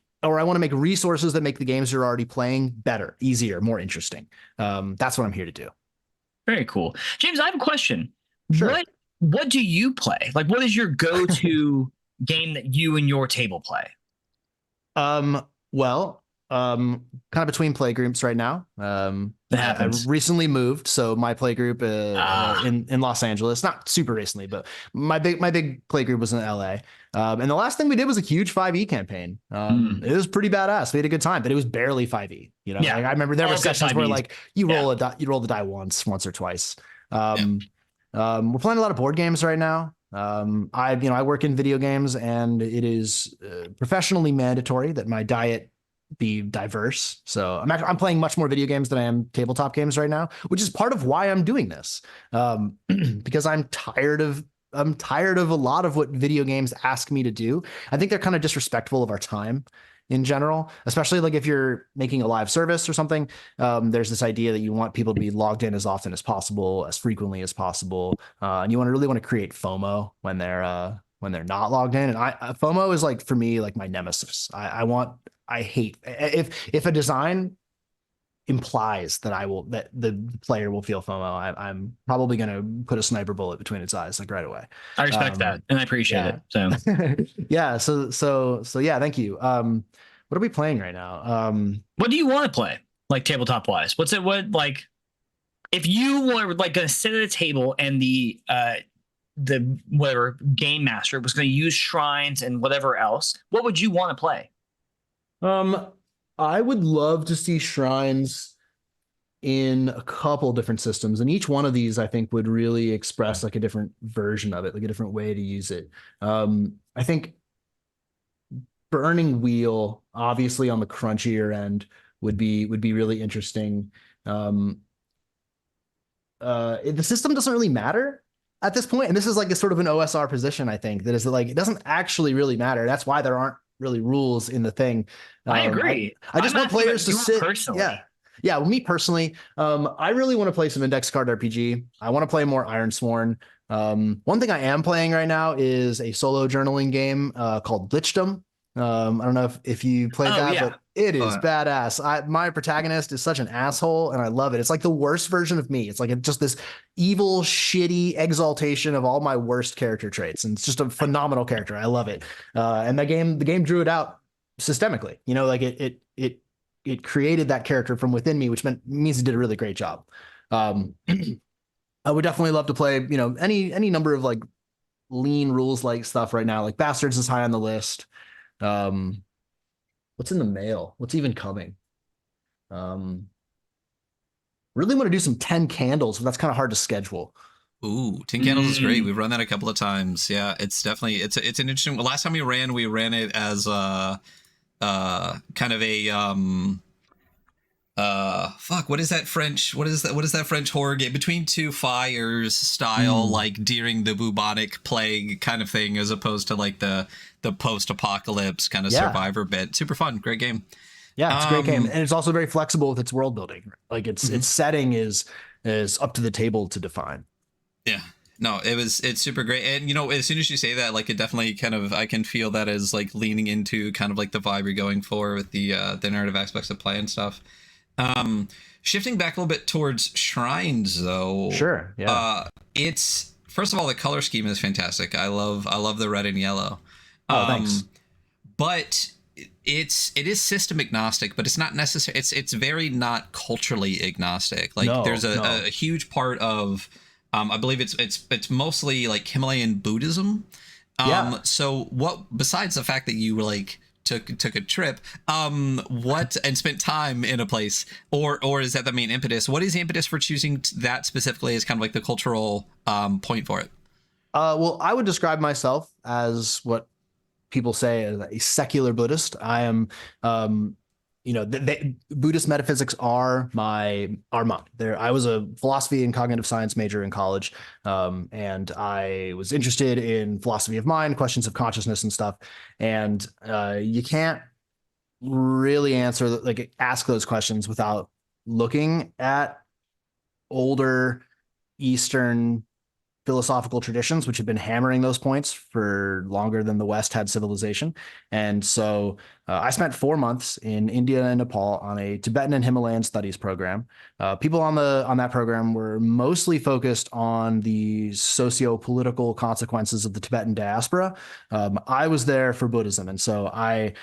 resources that make the games you're already playing better, easier, more interesting. That's what I'm here to do. Very cool. James, I have a question. Sure. What do you play? Like, what is your go-to game that you and your table play? Kind of between playgroups right now. I recently moved, so my playgroup in Los Angeles, not super recently, but my big playgroup was in LA. And the last thing we did was a huge 5e campaign. It was pretty badass. We had a good time, but it was barely 5e. Like, I remember there were sessions where like you roll the die once or twice. We're playing a lot of board games right now. I work in video games, and it is professionally mandatory that my diet be diverse. So I'm playing much more video games than I am tabletop games right now, which is part of why I'm doing this. Because I'm tired of a lot of what video games ask me to do. I think they're kind of disrespectful of our time in general, especially like if you're making a live service or something. There's this idea that you want people to be logged in as often as possible, as frequently as possible, and you really want to create FOMO when they're not logged in. And FOMO is like, for me, like my nemesis. I hate if a design implies that that the player will feel FOMO. I'm probably going to put a sniper bullet between its eyes, like right away. I respect that, and I appreciate it. So yeah. So yeah. Thank you. What are we playing right now? What do you want to play, like tabletop wise? What if you were like going to sit at a table and the whatever game master was going to use shrines and whatever else? What would you want to play? I would love to see shrines in a couple different systems, and each one of these I think would really express like a different version of it, like a different way to use it. I think Burning Wheel, obviously on the crunchier end, would be really interesting. The system doesn't really matter at this point, and this is like a sort of an OSR position, I think, that is like, it doesn't actually really matter. That's why there aren't really rules in the thing. I agree. I just want players to sit. Personally. Yeah. Well, me personally, I really want to play some index card RPG. I want to play more Ironsworn. One thing I am playing right now is a solo journaling game called 𝗦𝗛𝗧𝗘𝗦. I don't know if you played that, but it is badass. My protagonist is such an asshole, and I love it. It's like the worst version of me. It's like just this evil, shitty exaltation of all my worst character traits, and it's just a phenomenal character. I love it. And the game drew it out systemically. Like it created that character from within me, which means it did a really great job. I would definitely love to play, any number of like lean rules like stuff right now. Like Bastards is high on the list. What's in the mail? What's even coming? Really want to do some 10 candles, but that's kind of hard to schedule. Ooh, 10 candles is great. We've run that a couple of times. Yeah, it's definitely it's an interesting. Last time we ran it as kind of a what is that French horror game between two fires style, like during the bubonic plague kind of thing, as opposed to like the post-apocalypse kind of survivor bit. Super fun, great game. Yeah, it's a great game, and it's also very flexible with its world building. Like its setting is up to the table to define. Yeah. No, it's super great. And as soon as you say that, like, it definitely kind of, I can feel that as like leaning into kind of like the vibe you're going for with the narrative aspects of play and stuff. Shifting back a little bit towards shrines though. Sure. Yeah. It's, first of all, the color scheme is fantastic. I love the red and yellow. Thanks. But it is system agnostic, but it's not necessary. It's very not culturally agnostic. Like there's a huge part of, I believe it's mostly like Himalayan Buddhism. So what, besides the fact that you were like took a trip, and spent time in a place, or is that the main impetus? What is the impetus for choosing that specifically as kind of like the cultural point for it? Well, I would describe myself as what people say as a secular Buddhist. I am, Buddhist metaphysics are mine. I was a philosophy and cognitive science major in college, and I was interested in philosophy of mind, questions of consciousness and stuff. And you can't really ask those questions without looking at older Eastern philosophical traditions, which have been hammering those points for longer than the West had civilization. And so I spent 4 months in India and Nepal on a Tibetan and Himalayan studies program. People on that program were mostly focused on the socio-political consequences of the Tibetan diaspora. I was there for Buddhism. And so I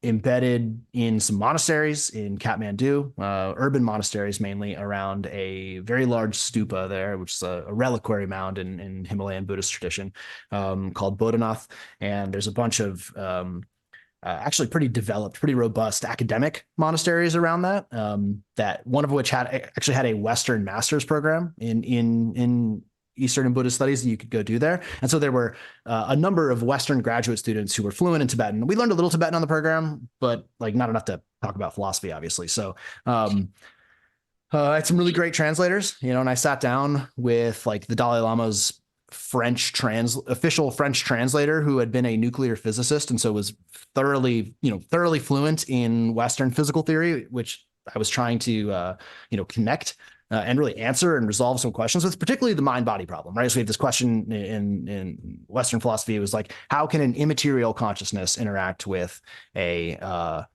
embedded in some monasteries in Kathmandu, urban monasteries mainly, around a very large stupa there, which is a reliquary mound in Himalayan Buddhist tradition, called Bodhanath. And there's a bunch of actually pretty developed, pretty robust academic monasteries around that, that one of which actually had a Western master's program in Eastern and Buddhist studies that you could go do there. And so there were a number of Western graduate students who were fluent in Tibetan. We learned a little Tibetan on the program, but like not enough to talk about philosophy, obviously. So I had some really great translators, and I sat down with like the Dalai Lama's official French translator who had been a nuclear physicist. And so was thoroughly fluent in Western physical theory, which I was trying to, connect and really answer and resolve some questions with, particularly the mind-body problem, right? So we have this question in Western philosophy. It was like, how can an immaterial consciousness interact with a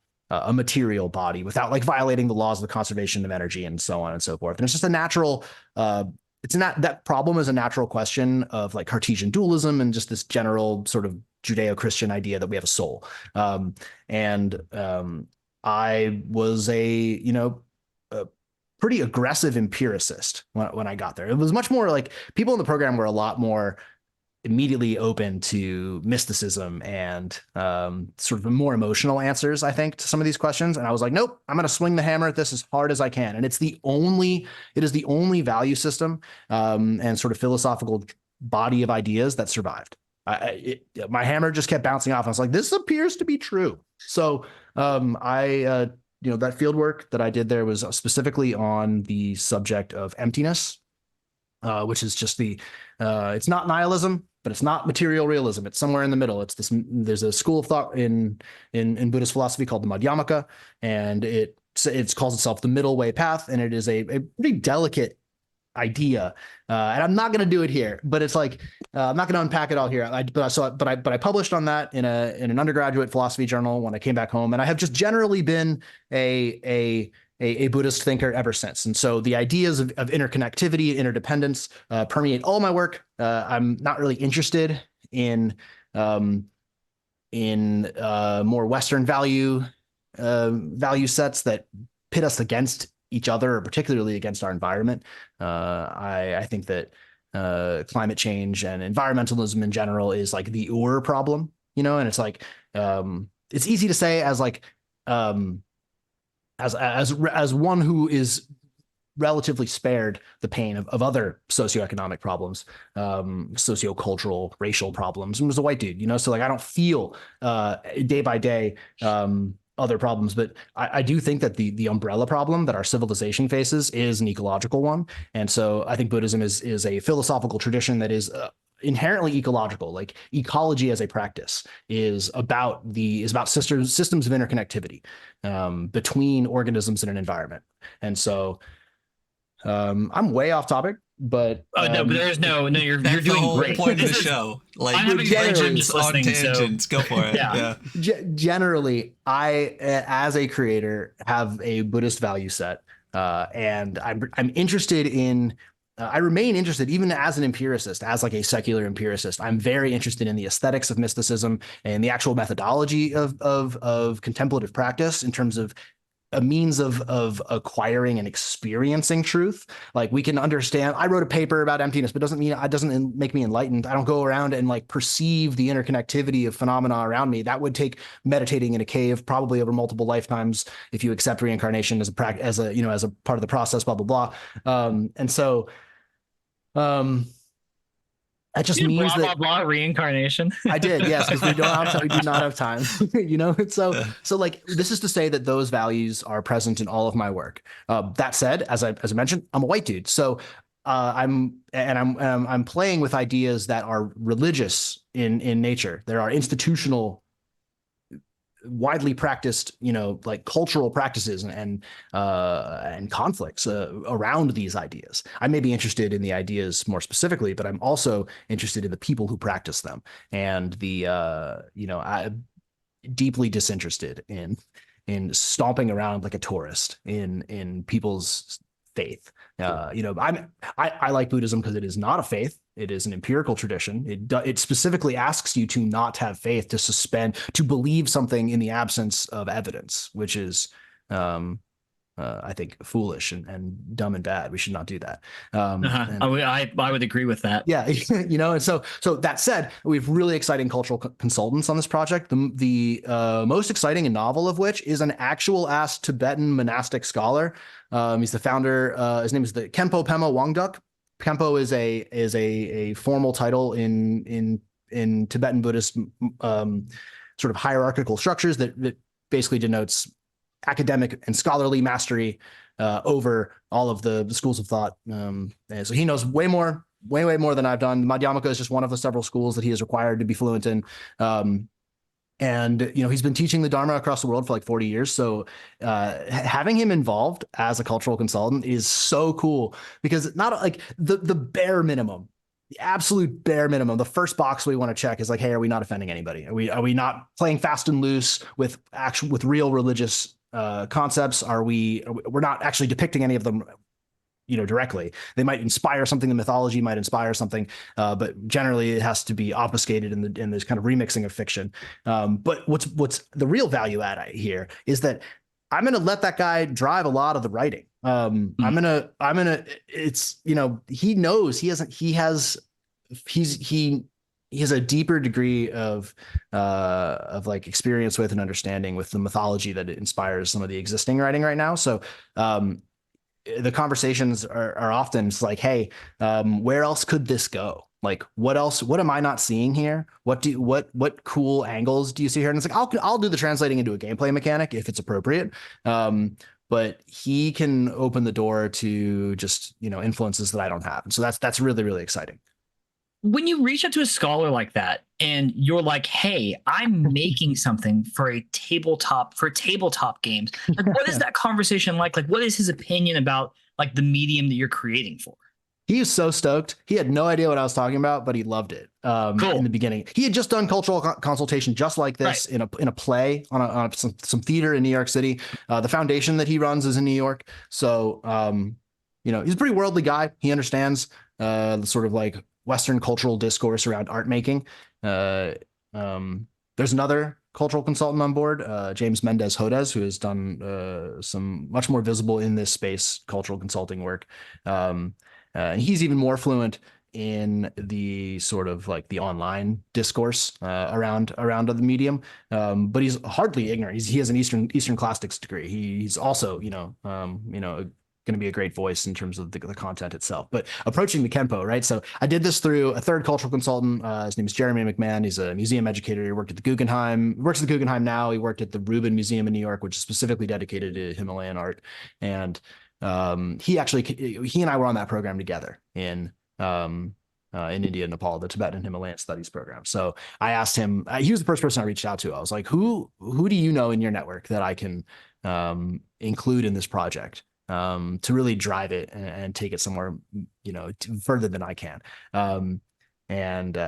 material body without like violating the laws of the conservation of energy and so on and so forth? And it's just a natural, that problem is a natural question of like Cartesian dualism and just this general sort of Judeo-Christian idea that we have a soul. I was a pretty aggressive empiricist when I got there. It was much more like people in the program were a lot more immediately open to mysticism and sort of more emotional answers, I think, to some of these questions. And I was like, nope, I'm going to swing the hammer at this as hard as I can. And it is the only value system and sort of philosophical body of ideas that survived. My hammer just kept bouncing off. I was like, this appears to be true. So that field work that I did there was specifically on the subject of emptiness, which is just it's not nihilism, but it's not material realism. It's somewhere in the middle. There's a school of thought in Buddhist philosophy called the 𝗦𝗛𝗥𝗡𝗦, and it calls itself the middle way path. And it is a pretty delicate idea. And I'm not going to do it here, but it's like, I'm not going to unpack it all here. But I published on that in an undergraduate philosophy journal when I came back home. And I have just generally been a Buddhist thinker ever since. And so the ideas of interconnectivity, interdependence permeate all my work. I'm not really interested in more Western value sets that pit us against each other, or particularly against our environment. I think that climate change and environmentalism in general is like the problem, and it's like it's easy to say as like as one who is relatively spared the pain of other socioeconomic problems, sociocultural, racial problems. And as a white dude, so like I don't feel day by day other problems, but I do think that the umbrella problem that our civilization faces is an ecological one. And so I think Buddhism is a philosophical tradition that is inherently ecological. Like ecology as a practice is about systems of interconnectivity between organisms in an environment. And so I'm way off topic, but no, but there's no, you're doing the whole great. point of the show. Like tangents on tangents, go for it. Yeah. Generally, I as a creator have a Buddhist value set, and I'm interested in. I remain interested, even as an empiricist, as like a secular empiricist. I'm very interested in the aesthetics of mysticism and the actual methodology of contemplative practice in terms of a means of acquiring and experiencing truth. Like we can understand, I wrote a paper about emptiness, but it doesn't make me enlightened. I don't go around and like perceive the interconnectivity of phenomena around me. That would take meditating in a cave, probably over multiple lifetimes, if you accept reincarnation as a part of the process, blah, blah, blah. And so that just means blah, blah, reincarnation. I did, yes, because we do not have time, So like this is to say that those values are present in all of my work. That said, as I mentioned, I'm a white dude, so I'm playing with ideas that are religious in nature. There are institutional, widely practiced, like cultural practices and conflicts around these ideas. I may be interested in the ideas more specifically, but I'm also interested in the people who practice them, and I'm deeply disinterested in stomping around like a tourist in people's faith. I like Buddhism because it is not a faith. It is an empirical tradition. It specifically asks you to not have faith, to believe something in the absence of evidence, which is, I think, foolish and dumb and bad. We should not do that. I would agree with that. Yeah, and so that said, we have really exciting cultural consultants on this project. The most exciting and novel of which is an actual ass Tibetan monastic scholar. He's the founder. His name is the Khenpo Pema Wangduk. Kempo is a formal title in Tibetan Buddhist sort of hierarchical structures that basically denotes academic and scholarly mastery over all of the schools of thought. And so he knows way more than I've done. Madhyamaka is just one of the several schools that he is required to be fluent in. And he's been teaching the Dharma across the world for like 40 years. So having him involved as a cultural consultant is so cool, because not like the bare minimum, the absolute bare minimum, the first box we want to check is like, hey, are we not offending anybody? Are we not playing fast and loose with real religious concepts? We're not actually depicting any of them directly. They might inspire something, the mythology might inspire something, but generally it has to be obfuscated in this kind of remixing of fiction. But what's the real value add here is that I'm going to let that guy drive a lot of the writing. It's, he knows he has a deeper degree of like experience with and understanding with the mythology that inspires some of the existing writing right now. So, the conversations are often like, hey, where else could this go? Like, what else? What am I not seeing here? What cool angles do you see here? And it's like, I'll do the translating into a gameplay mechanic if it's appropriate. But he can open the door to just, influences that I don't have. And so that's really, really exciting. When you reach out to a scholar like that and you're like, hey, I'm making something for tabletop games, like, what is that conversation like? Like, what is his opinion about like the medium that you're creating for? He was so stoked. He had no idea what I was talking about, but he loved it. Cool. In the beginning, he had just done cultural consultation just like this, right, in a play on some theater in New York City. The foundation that he runs is in New York. So, he's a pretty worldly guy. He understands the sort of like Western cultural discourse around art making. There's another cultural consultant on board, James Mendez Hodez, who has done some much more visible in this space cultural consulting work. And he's even more fluent in the sort of like the online discourse around the medium. But he's hardly ignorant. He has an Eastern classics degree. He's also, going to be a great voice in terms of the content itself. But approaching the Kempo, right? So I did this through a third cultural consultant. His name is Jeremy McMahon. He's a museum educator. He worked at the Guggenheim. Works at the Guggenheim now. He worked at the Rubin Museum in New York, which is specifically dedicated to Himalayan art. And he and I were on that program together in India and Nepal, the Tibetan and Himalayan Studies program. So I asked him. He was the first person I reached out to. I was like, "Who do you know in your network that I can include in this project to really drive it and take it somewhere, further than I can?"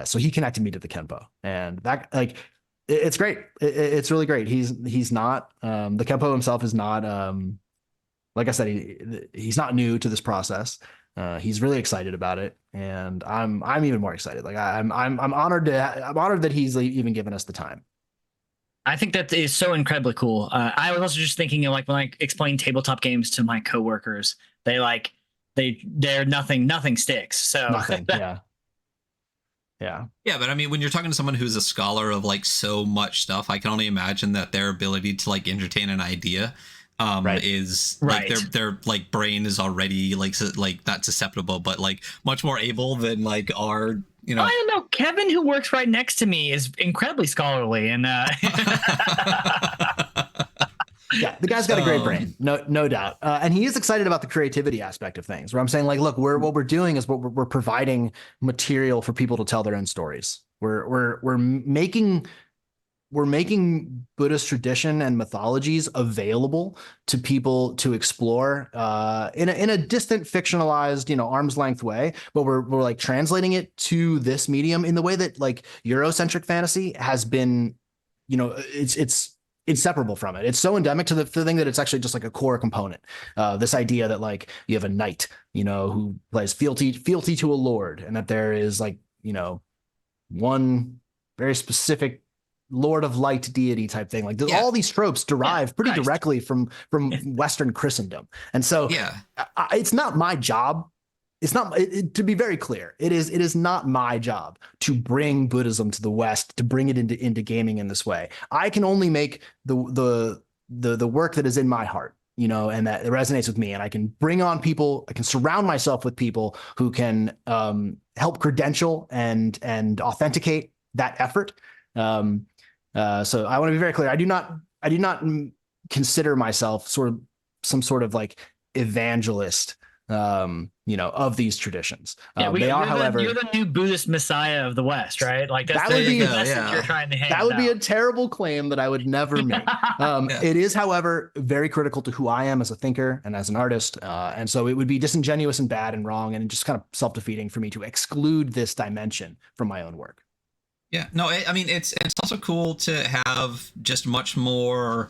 So he connected me to the Kempo, and that it's great. It's really great. He's not the Kempo himself is not. Like I said, he's not new to this process. He's really excited about it, and I'm even more excited. Like I'm honored that he's even given us the time. I think that is so incredibly cool. I was also just thinking, like, when I explain tabletop games to my coworkers, they're nothing sticks. So nothing. Yeah. Yeah, but I mean, when you're talking to someone who's a scholar of like so much stuff, I can only imagine that their ability to like entertain an idea is like their like brain is already like not susceptible, but like much more able than like our, I don't know. Kevin, who works right next to me, is incredibly scholarly, and yeah, the guy's got a great brain, no doubt, and he is excited about the creativity aspect of things. Where I'm saying, like, look, what we're doing is we're providing material for people to tell their own stories. We're making Buddhist tradition and mythologies available to people to explore in a distant, fictionalized, arm's length way. But we're like translating it to this medium in the way that like Eurocentric fantasy has been, it's inseparable from it. It's so endemic to the thing that it's actually just like a core component. This idea that like you have a knight, who plays fealty to a lord, and that there is like, one very specific Lord of Light deity type thing. Like all these tropes derive pretty directly from Western Christendom. And so it's not my job. It's not, to be very clear, it is not my job to bring Buddhism to the West, to bring it into gaming in this way. I can only make the work that is in my heart. you know, and that it resonates with me, and I can bring on people, I can surround myself with people who can help credential and authenticate that effort. So I want to be very clear. I do not consider myself some sort of like evangelist, you know, of these traditions. They are, however, you're the new Buddhist messiah of the West, right? Like that's that would be the message you're trying to hand. That would be a terrible claim that I would never make. It is, however, very critical to who I am as a thinker and as an artist, and so it would be disingenuous and bad and wrong and just kind of self-defeating for me to exclude this dimension from my own work. Yeah, no, I mean, it's also cool to have just much more,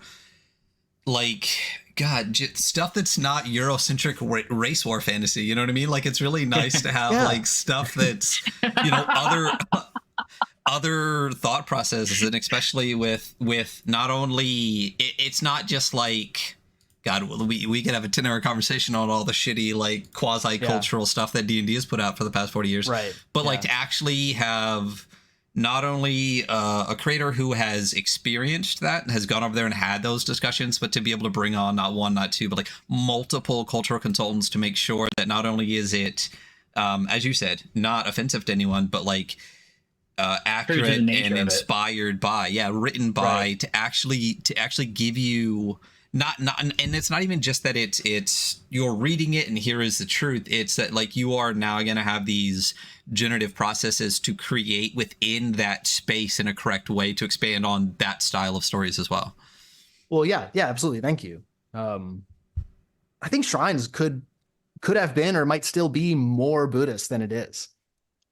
like, God, stuff that's not Eurocentric race war fantasy. You know what I mean? Like, it's really nice to have like stuff that's, you know, other thought processes, and especially with not only it's not just like, God, we could have a 10-hour conversation on all the shitty like quasi-cultural stuff that D&D has put out for the past 40 years, right? But like to actually have not only a creator who has experienced that and has gone over there and had those discussions, but to be able to bring on not one, not two, but like multiple cultural consultants to make sure that not only is it, as you said, not offensive to anyone, but like accurate and inspired by, written by, right, to actually give you not and it's not even just that it's you're reading it and here is the truth. It's that like you are now going to have these generative processes to create within that space in a correct way to expand on that style of stories as well. Well, yeah, absolutely. Thank you. I think Shrines could have been or might still be more Buddhist than it is.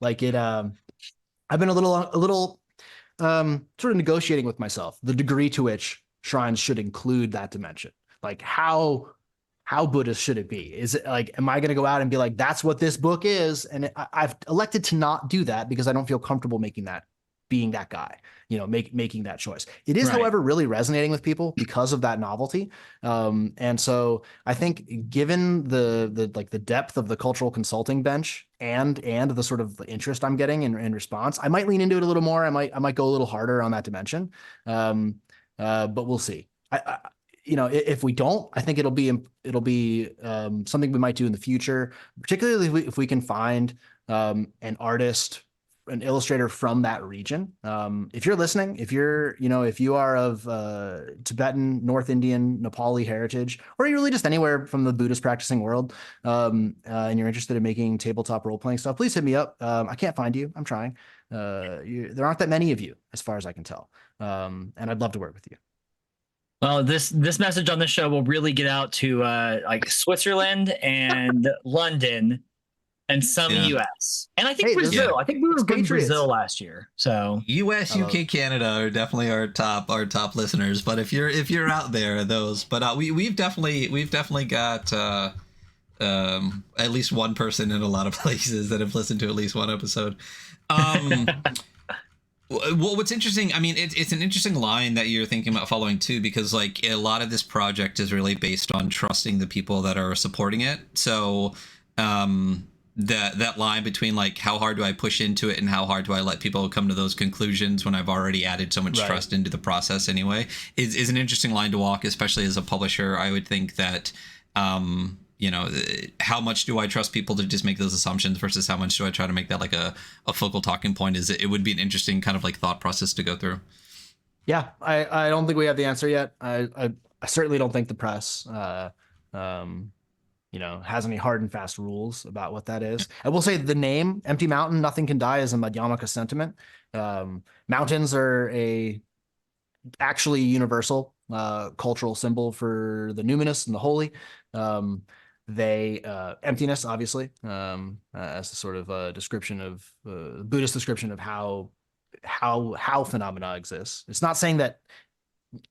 Like it, I've been a little sort of negotiating with myself the degree to which Shrines should include that dimension. Like how Buddhist should it be? Is it like, am I going to go out and be like, that's what this book is? And I've elected to not do that because I don't feel comfortable being that guy, you know, making that choice. It is, right, however, really resonating with people because of that novelty. And so I think given the like the depth of the cultural consulting bench and the sort of interest I'm getting in response, I might lean into it a little more. I might go a little harder on that dimension. But we'll see. You know, if we don't, I think it'll be something we might do in the future, particularly if we can find an artist, an illustrator from that region. If you're listening, if you are of Tibetan, North Indian, Nepali heritage, or you're really just anywhere from the Buddhist practicing world, and you're interested in making tabletop role-playing stuff, please hit me up. I can't find you. I'm trying. There aren't that many of you, as far as I can tell. And I'd love to work with you. Well, this message on this show will really get out to like Switzerland and London and some US. And I think Brazil. I think we were good in Brazil last year. So US, UK, Canada are definitely our top listeners. But if you're out there, those. But we've definitely got at least one person in a lot of places that have listened to at least one episode. Well, what's interesting, I mean, it's an interesting line that you're thinking about following too, because like a lot of this project is really based on trusting the people that are supporting it. So that line between like how hard do I push into it and how hard do I let people come to those conclusions when I've already added so much trust into the process anyway is an interesting line to walk, especially as a publisher. I would think that you know, how much do I trust people to just make those assumptions versus how much do I try to make that like a focal talking point? It would be an interesting kind of like thought process to go through. Yeah, I don't think we have the answer yet. I certainly don't think the press, you know, has any hard and fast rules about what that is. I will say the name Empty Mountain, Nothing Can Die is a 𝗦𝗛𝗥 sentiment. Mountains are actually universal cultural symbol for the numinous and the holy. They emptiness, obviously, as a sort of description of Buddhist description of how phenomena exists. It's not saying that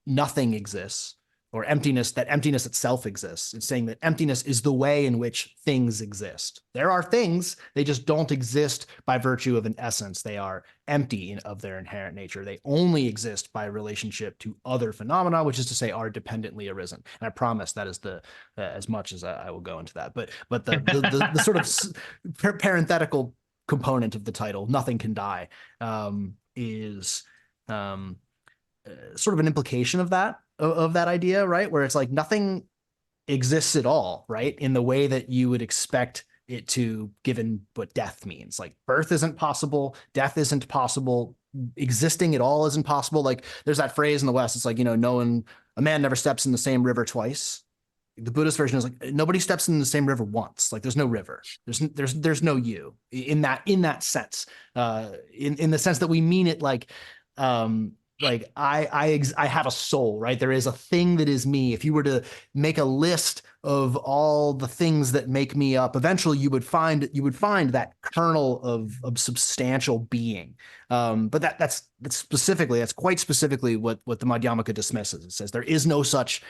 nothing exists or emptiness, that emptiness itself exists. It's saying that emptiness is the way in which things exist. There are things, they just don't exist by virtue of an essence. They are empty of their inherent nature. They only exist by relationship to other phenomena, which is to say are dependently arisen. And I promise that is as much as I will go into that. But the sort of parenthetical component of the title, Nothing Can Die, is sort of an implication of that idea, right? Where it's like nothing exists at all, right? In the way that you would expect it to, given what death means. Like birth isn't possible, death isn't possible, existing at all isn't possible. Like there's that phrase in the West, it's like, a man never steps in the same river twice. The Buddhist version is like nobody steps in the same river once. Like there's no river. There's no you in that sense. In the sense that we mean it like I have a soul, right? There is a thing that is me. If you were to make a list of all the things that make me up, eventually you would find that kernel of substantial being. But that's quite specifically what the 𝗦𝗛𝗥𝗘𝗦 dismisses. It says there is no such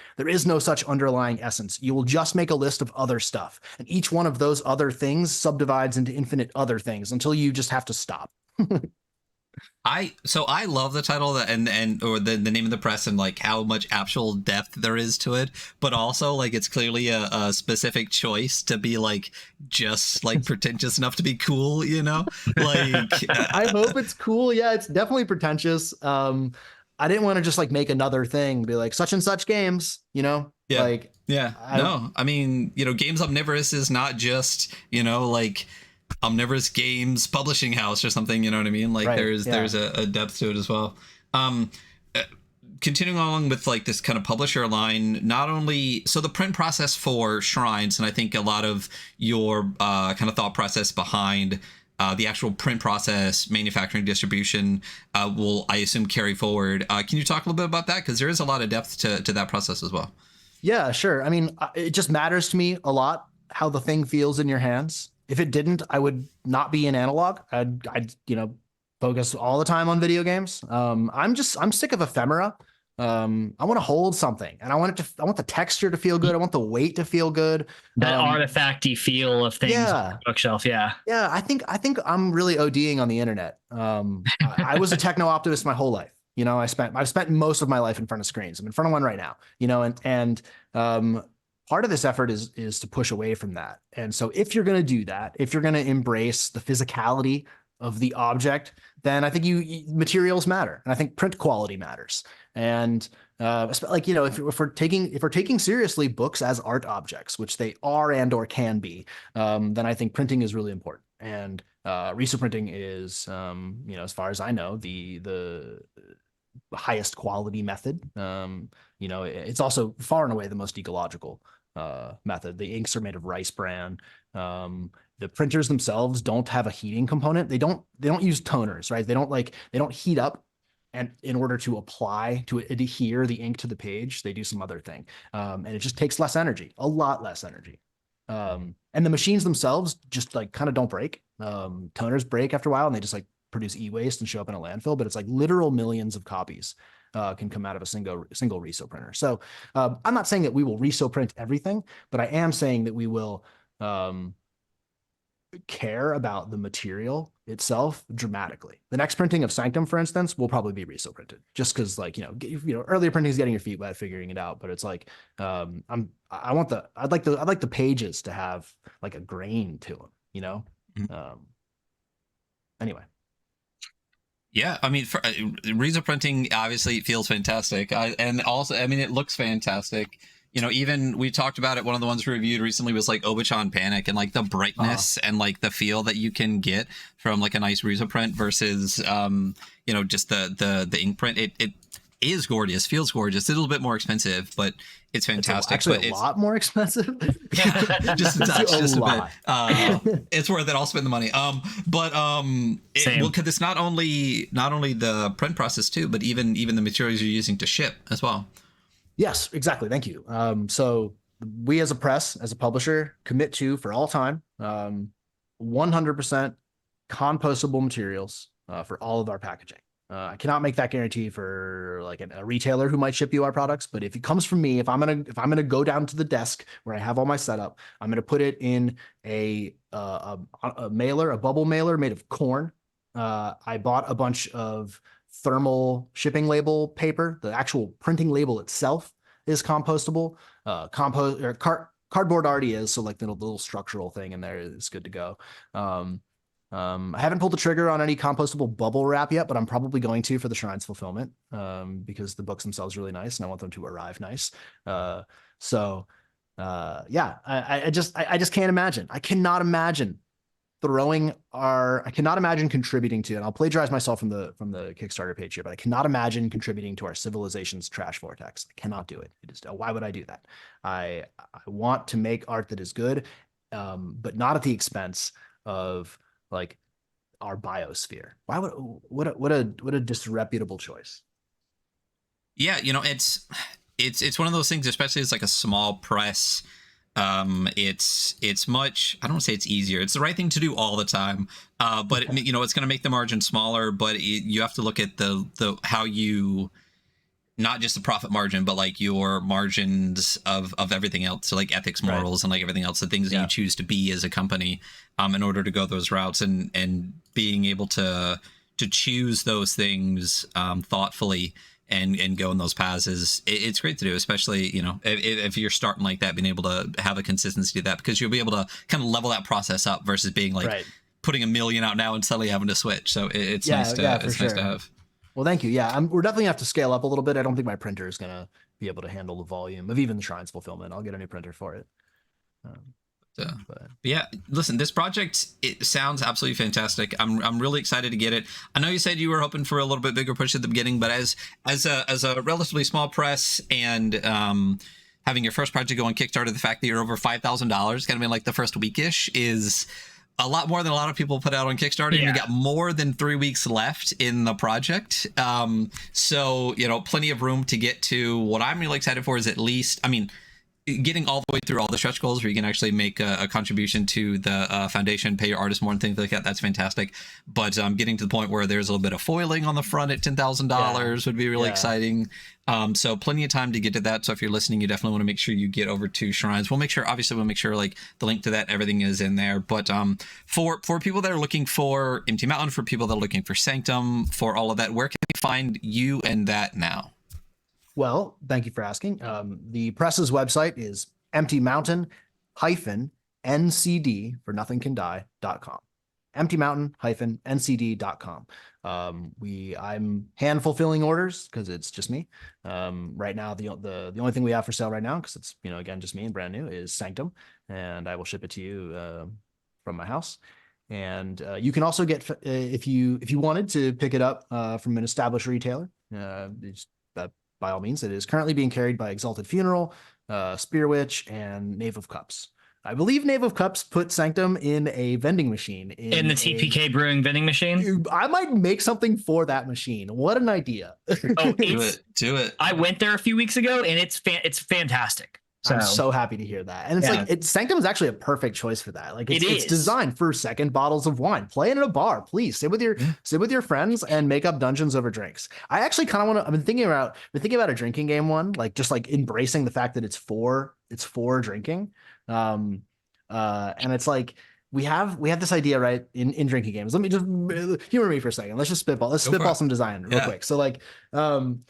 underlying essence. You will just make a list of other stuff, and each one of those other things subdivides into infinite other things until you just have to stop. I love the title and or the name of the press and like how much actual depth there is to it, but also like it's clearly a specific choice to be like just like pretentious enough to be cool, like I hope it's cool. Yeah, it's definitely pretentious. I didn't want to just like make another thing, be like such and such games, Yeah. like No, I mean, Games Omnivorous is not just like Omnivorous Games publishing house or something, you know what I mean? Like right, there's a depth to it as well. Continuing along with like this kind of publisher line, not only so the print process for Shrines, and I think a lot of your kind of thought process behind the actual print process, manufacturing, distribution will, I assume, carry forward. Can you talk a little bit about that? Because there is a lot of depth to that process as well. Yeah, sure. I mean, it just matters to me a lot how the thing feels in your hands. If it didn't, I would not be in analog. I'd focus all the time on video games. I'm sick of ephemera. I want to hold something, and I want the texture to feel good. I want the weight to feel good. That artifacty feel of things on the bookshelf. Yeah. Yeah. I think I'm really ODing on the internet. I was a techno optimist my whole life. I've spent most of my life in front of screens. I'm in front of one right now, and part of this effort is to push away from that. And so if you're going to do that, if you're going to embrace the physicality of the object, then I think materials matter. And I think print quality matters. And like, if we're taking seriously books as art objects, which they are and or can be, then I think printing is really important. And resoprinting is, as far as I know, the highest quality method. It's also far and away the most ecological method. The inks are made of rice bran. The printers themselves don't have a heating component. They don't use toners, right? They don't heat up, and in order to adhere the ink to the page, they do some other thing. And it just takes less energy, a lot less energy. And the machines themselves just like kind of don't break. Toners break after a while, and they just like produce e-waste and show up in a landfill, but it's like literal millions of copies can come out of a single reso printer. So I'm not saying that we will reso print everything, but I am saying that we will care about the material itself dramatically. The next printing of Sanctum, for instance, will probably be reso printed, just because like earlier printing is getting your feet wet, figuring it out. But it's like I'd like the pages to have like a grain to them, Mm-hmm. Anyway. Yeah, I mean, for reso printing, obviously it feels fantastic, and also, I mean, it looks fantastic. Even we talked about it. One of the ones we reviewed recently was like 𝗦𝗦𝗧𝗘𝗦 Panic, and like the brightness and like the feel that you can get from like a nice reso print versus just the ink print. It is gorgeous, feels gorgeous. It's a little bit more expensive, but it's fantastic. Actually, a lot more expensive. just a touch, just a bit. It's worth it. I'll spend the money. Could this not only the print process too, but even the materials you're using to ship as well? Yes, exactly. Thank you. So we as a press, as a publisher, commit to, for all time, 100% compostable materials for all of our packaging. I cannot make that guarantee for like a retailer who might ship you our products, but if it comes from me, if I'm gonna go down to the desk where I have all my setup, I'm gonna put it in a mailer, a bubble mailer made of corn. I bought a bunch of thermal shipping label paper. The actual printing label itself is compostable. Cardboard already is, so like the little structural thing in there is good to go. I haven't pulled the trigger on any compostable bubble wrap yet, but I'm probably going to for the Shrines fulfillment because the books themselves are really nice and I want them to arrive nice. So yeah, I just can't imagine. I cannot imagine I cannot imagine contributing to, and I'll plagiarize myself from the Kickstarter page here, but I cannot imagine contributing to our civilization's trash vortex. I cannot do it. Why would I do that? I want to make art that is good, but not at the expense of like our biosphere. Why would what a disreputable choice. Yeah, it's one of those things, especially as like a small press. It's much, I don't want to say it's easier. It's the right thing to do all the time. But it's going to make the margin smaller, but you have to look at the how you, not just the profit margin, but like your margins of everything else. So like ethics, morals, and like everything else, the things that you choose to be as a company, in order to go those routes, and being able to choose those things, thoughtfully, and go in those paths it's great to do, especially, if you're starting like that, being able to have a consistency to that, because you'll be able to kind of level that process up versus being like putting 1 million out now and suddenly having to switch. So it's nice to nice to have. Well, thank you. Yeah, we're definitely have to scale up a little bit. I don't think my printer is going to be able to handle the volume of even the Shrines fulfillment. I'll get a new printer for it. But yeah, listen, this project, it sounds absolutely fantastic. I'm really excited to get it. I know you said you were hoping for a little bit bigger push at the beginning, but as a relatively small press, and having your first project go on Kickstarter, the fact that you're over $5,000 kind of in like the first weekish is a lot more than a lot of people put out on Kickstarter. And you got more than 3 weeks left in the project. So, plenty of room to get to. What I'm really excited for is at least, getting all the way through all the stretch goals where you can actually make a contribution to the foundation, pay your artist more, and things like that. That's fantastic. But getting to the point where there's a little bit of foiling on the front at $10,000 would be really exciting. So plenty of time to get to that. So if you're listening, you definitely want to make sure you get over to Shrines. We'll make sure like the link to that, everything is in there. But for people that are looking for Empty Mountain, for people that are looking for Sanctum, for all of that, where can they find you and that now? Well, thank you for asking. The press's website is emptymountain-ncd for nothingcandie.com. emptymountain-ncd.com. I'm hand fulfilling orders because it's just me. Right now, the only thing we have for sale right now, because it's again just me and brand new, is Sanctum, and I will ship it to you from my house. And you can also get, if you wanted to pick it up from an established retailer, by all means, it is currently being carried by Exalted Funeral, Spear Witch, and Knave of Cups. I believe Knave of Cups put Sanctum in a vending machine. In the TPK brewing vending machine? I might make something for that machine. What an idea. Oh, do it. I went there a few weeks ago, and it's fantastic. So. I'm so happy to hear that. And it's Sanctum is actually a perfect choice for that. Like it's designed for second bottles of wine. Play it in a bar, please. Sit with your friends and make up dungeons over drinks. I actually kind of want to. I've been thinking about a drinking game one, like just like embracing the fact that it's for drinking. And it's like we have this idea, right, in drinking games. Let me just humor me for a second. Let's spitball some design real quick. So like in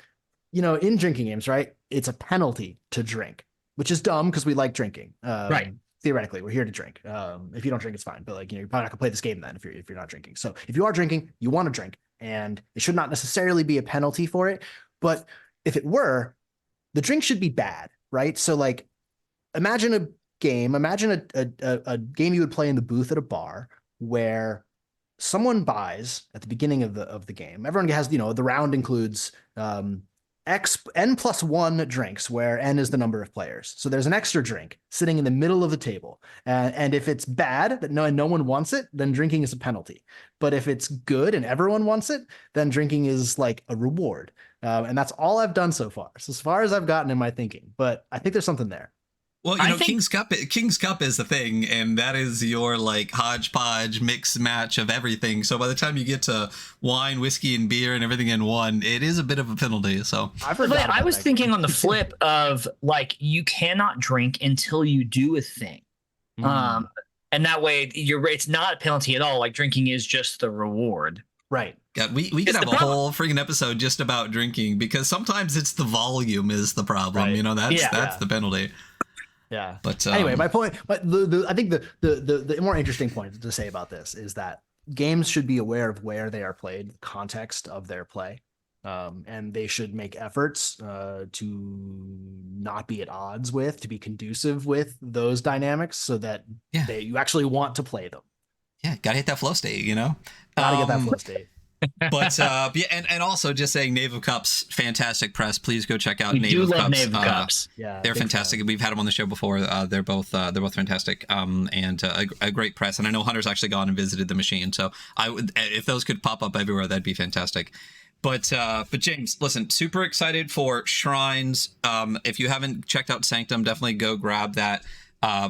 drinking games, right, it's a penalty to drink, which is dumb because we like drinking. Right. Theoretically, we're here to drink. If you don't drink, it's fine. But like, you're probably not gonna play this game then if you're not drinking. So if you are drinking, you want to drink, and it should not necessarily be a penalty for it. But if it were, the drink should be bad, right? So like, imagine a game you would play in the booth at a bar where someone buys at the beginning of the game. Everyone has, the round includes n+1 drinks, where n is the number of players. So there's an extra drink sitting in the middle of the table. And if it's bad, that no one wants it, then drinking is a penalty. But if it's good and everyone wants it, then drinking is like a reward. And that's all I've done so far. So as far as I've gotten in my thinking, but I think there's something there. Well, King's Cup is the thing, and that is your like hodgepodge mix match of everything. So by the time you get to wine, whiskey, and beer and everything in one, it is a bit of a penalty. So I was thinking on the flip of like, you cannot drink until you do a thing. And that way it's not a penalty at all. Like, drinking is just the reward. Right. God, we could have a whole freaking episode just about drinking, because sometimes it's the volume is the problem. Right. That's the penalty. Yeah. But anyway, my point, but I think the more interesting point to say about this is that games should be aware of where they are played, the context of their play. and they should make efforts to not be at odds with, to be conducive with those dynamics, so that you actually want to play them. Yeah, gotta hit that flow state, you know. Gotta get that flow state. But yeah, and also just saying, Knave of Cups, fantastic press. Please go check out Knave of Cups. Knave of Cups. Yeah, they're fantastic. We've had them on the show before. They're both fantastic. And a great press. And I know Hunter's actually gone and visited the machine. So I would, if those could pop up everywhere, that'd be fantastic. But James, listen, super excited for Shrines. If you haven't checked out Sanctum, definitely go grab that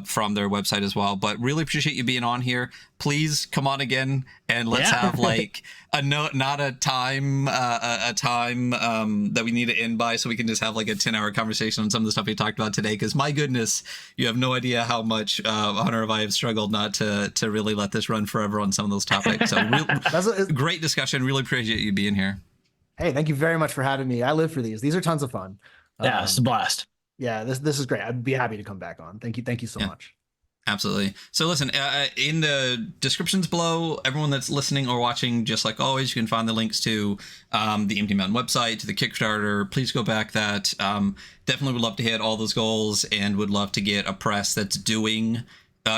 from their website as well. But really appreciate you being on here. Please come on again, and let's have like not a time that we need to end by, so we can just have like a 10-hour conversation on some of the stuff we talked about today. Because my goodness, you have no idea how much Hunter and I have struggled not to really let this run forever on some of those topics. So great discussion. Really appreciate you being here. Hey, thank you very much for having me. I live for these. These are tons of fun. Yeah, it's a blast. Yeah, this is great. I'd be happy to come back on. Thank you so much. Absolutely. So listen, in the descriptions below, everyone that's listening or watching, just like always, you can find the links to the Empty Mountain website, to the Kickstarter. Please go back that. Definitely would love to hit all those goals, and would love to get a press that's doing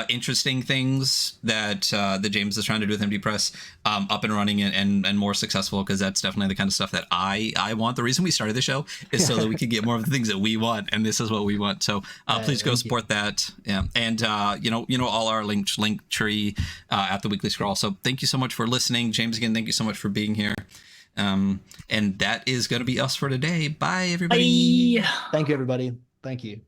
interesting things that James is trying to do with MD Press up and running and more successful, because that's definitely the kind of stuff that I want. The reason we started the show is so that we could get more of the things that we want, and this is what we want. So please go support that. Yeah, and you know all our link tree at the Weekly Scroll. So thank you so much for listening, James. Again, thank you so much for being here. And that is going to be us for today. Bye, everybody. Bye. Thank you, everybody. Thank you.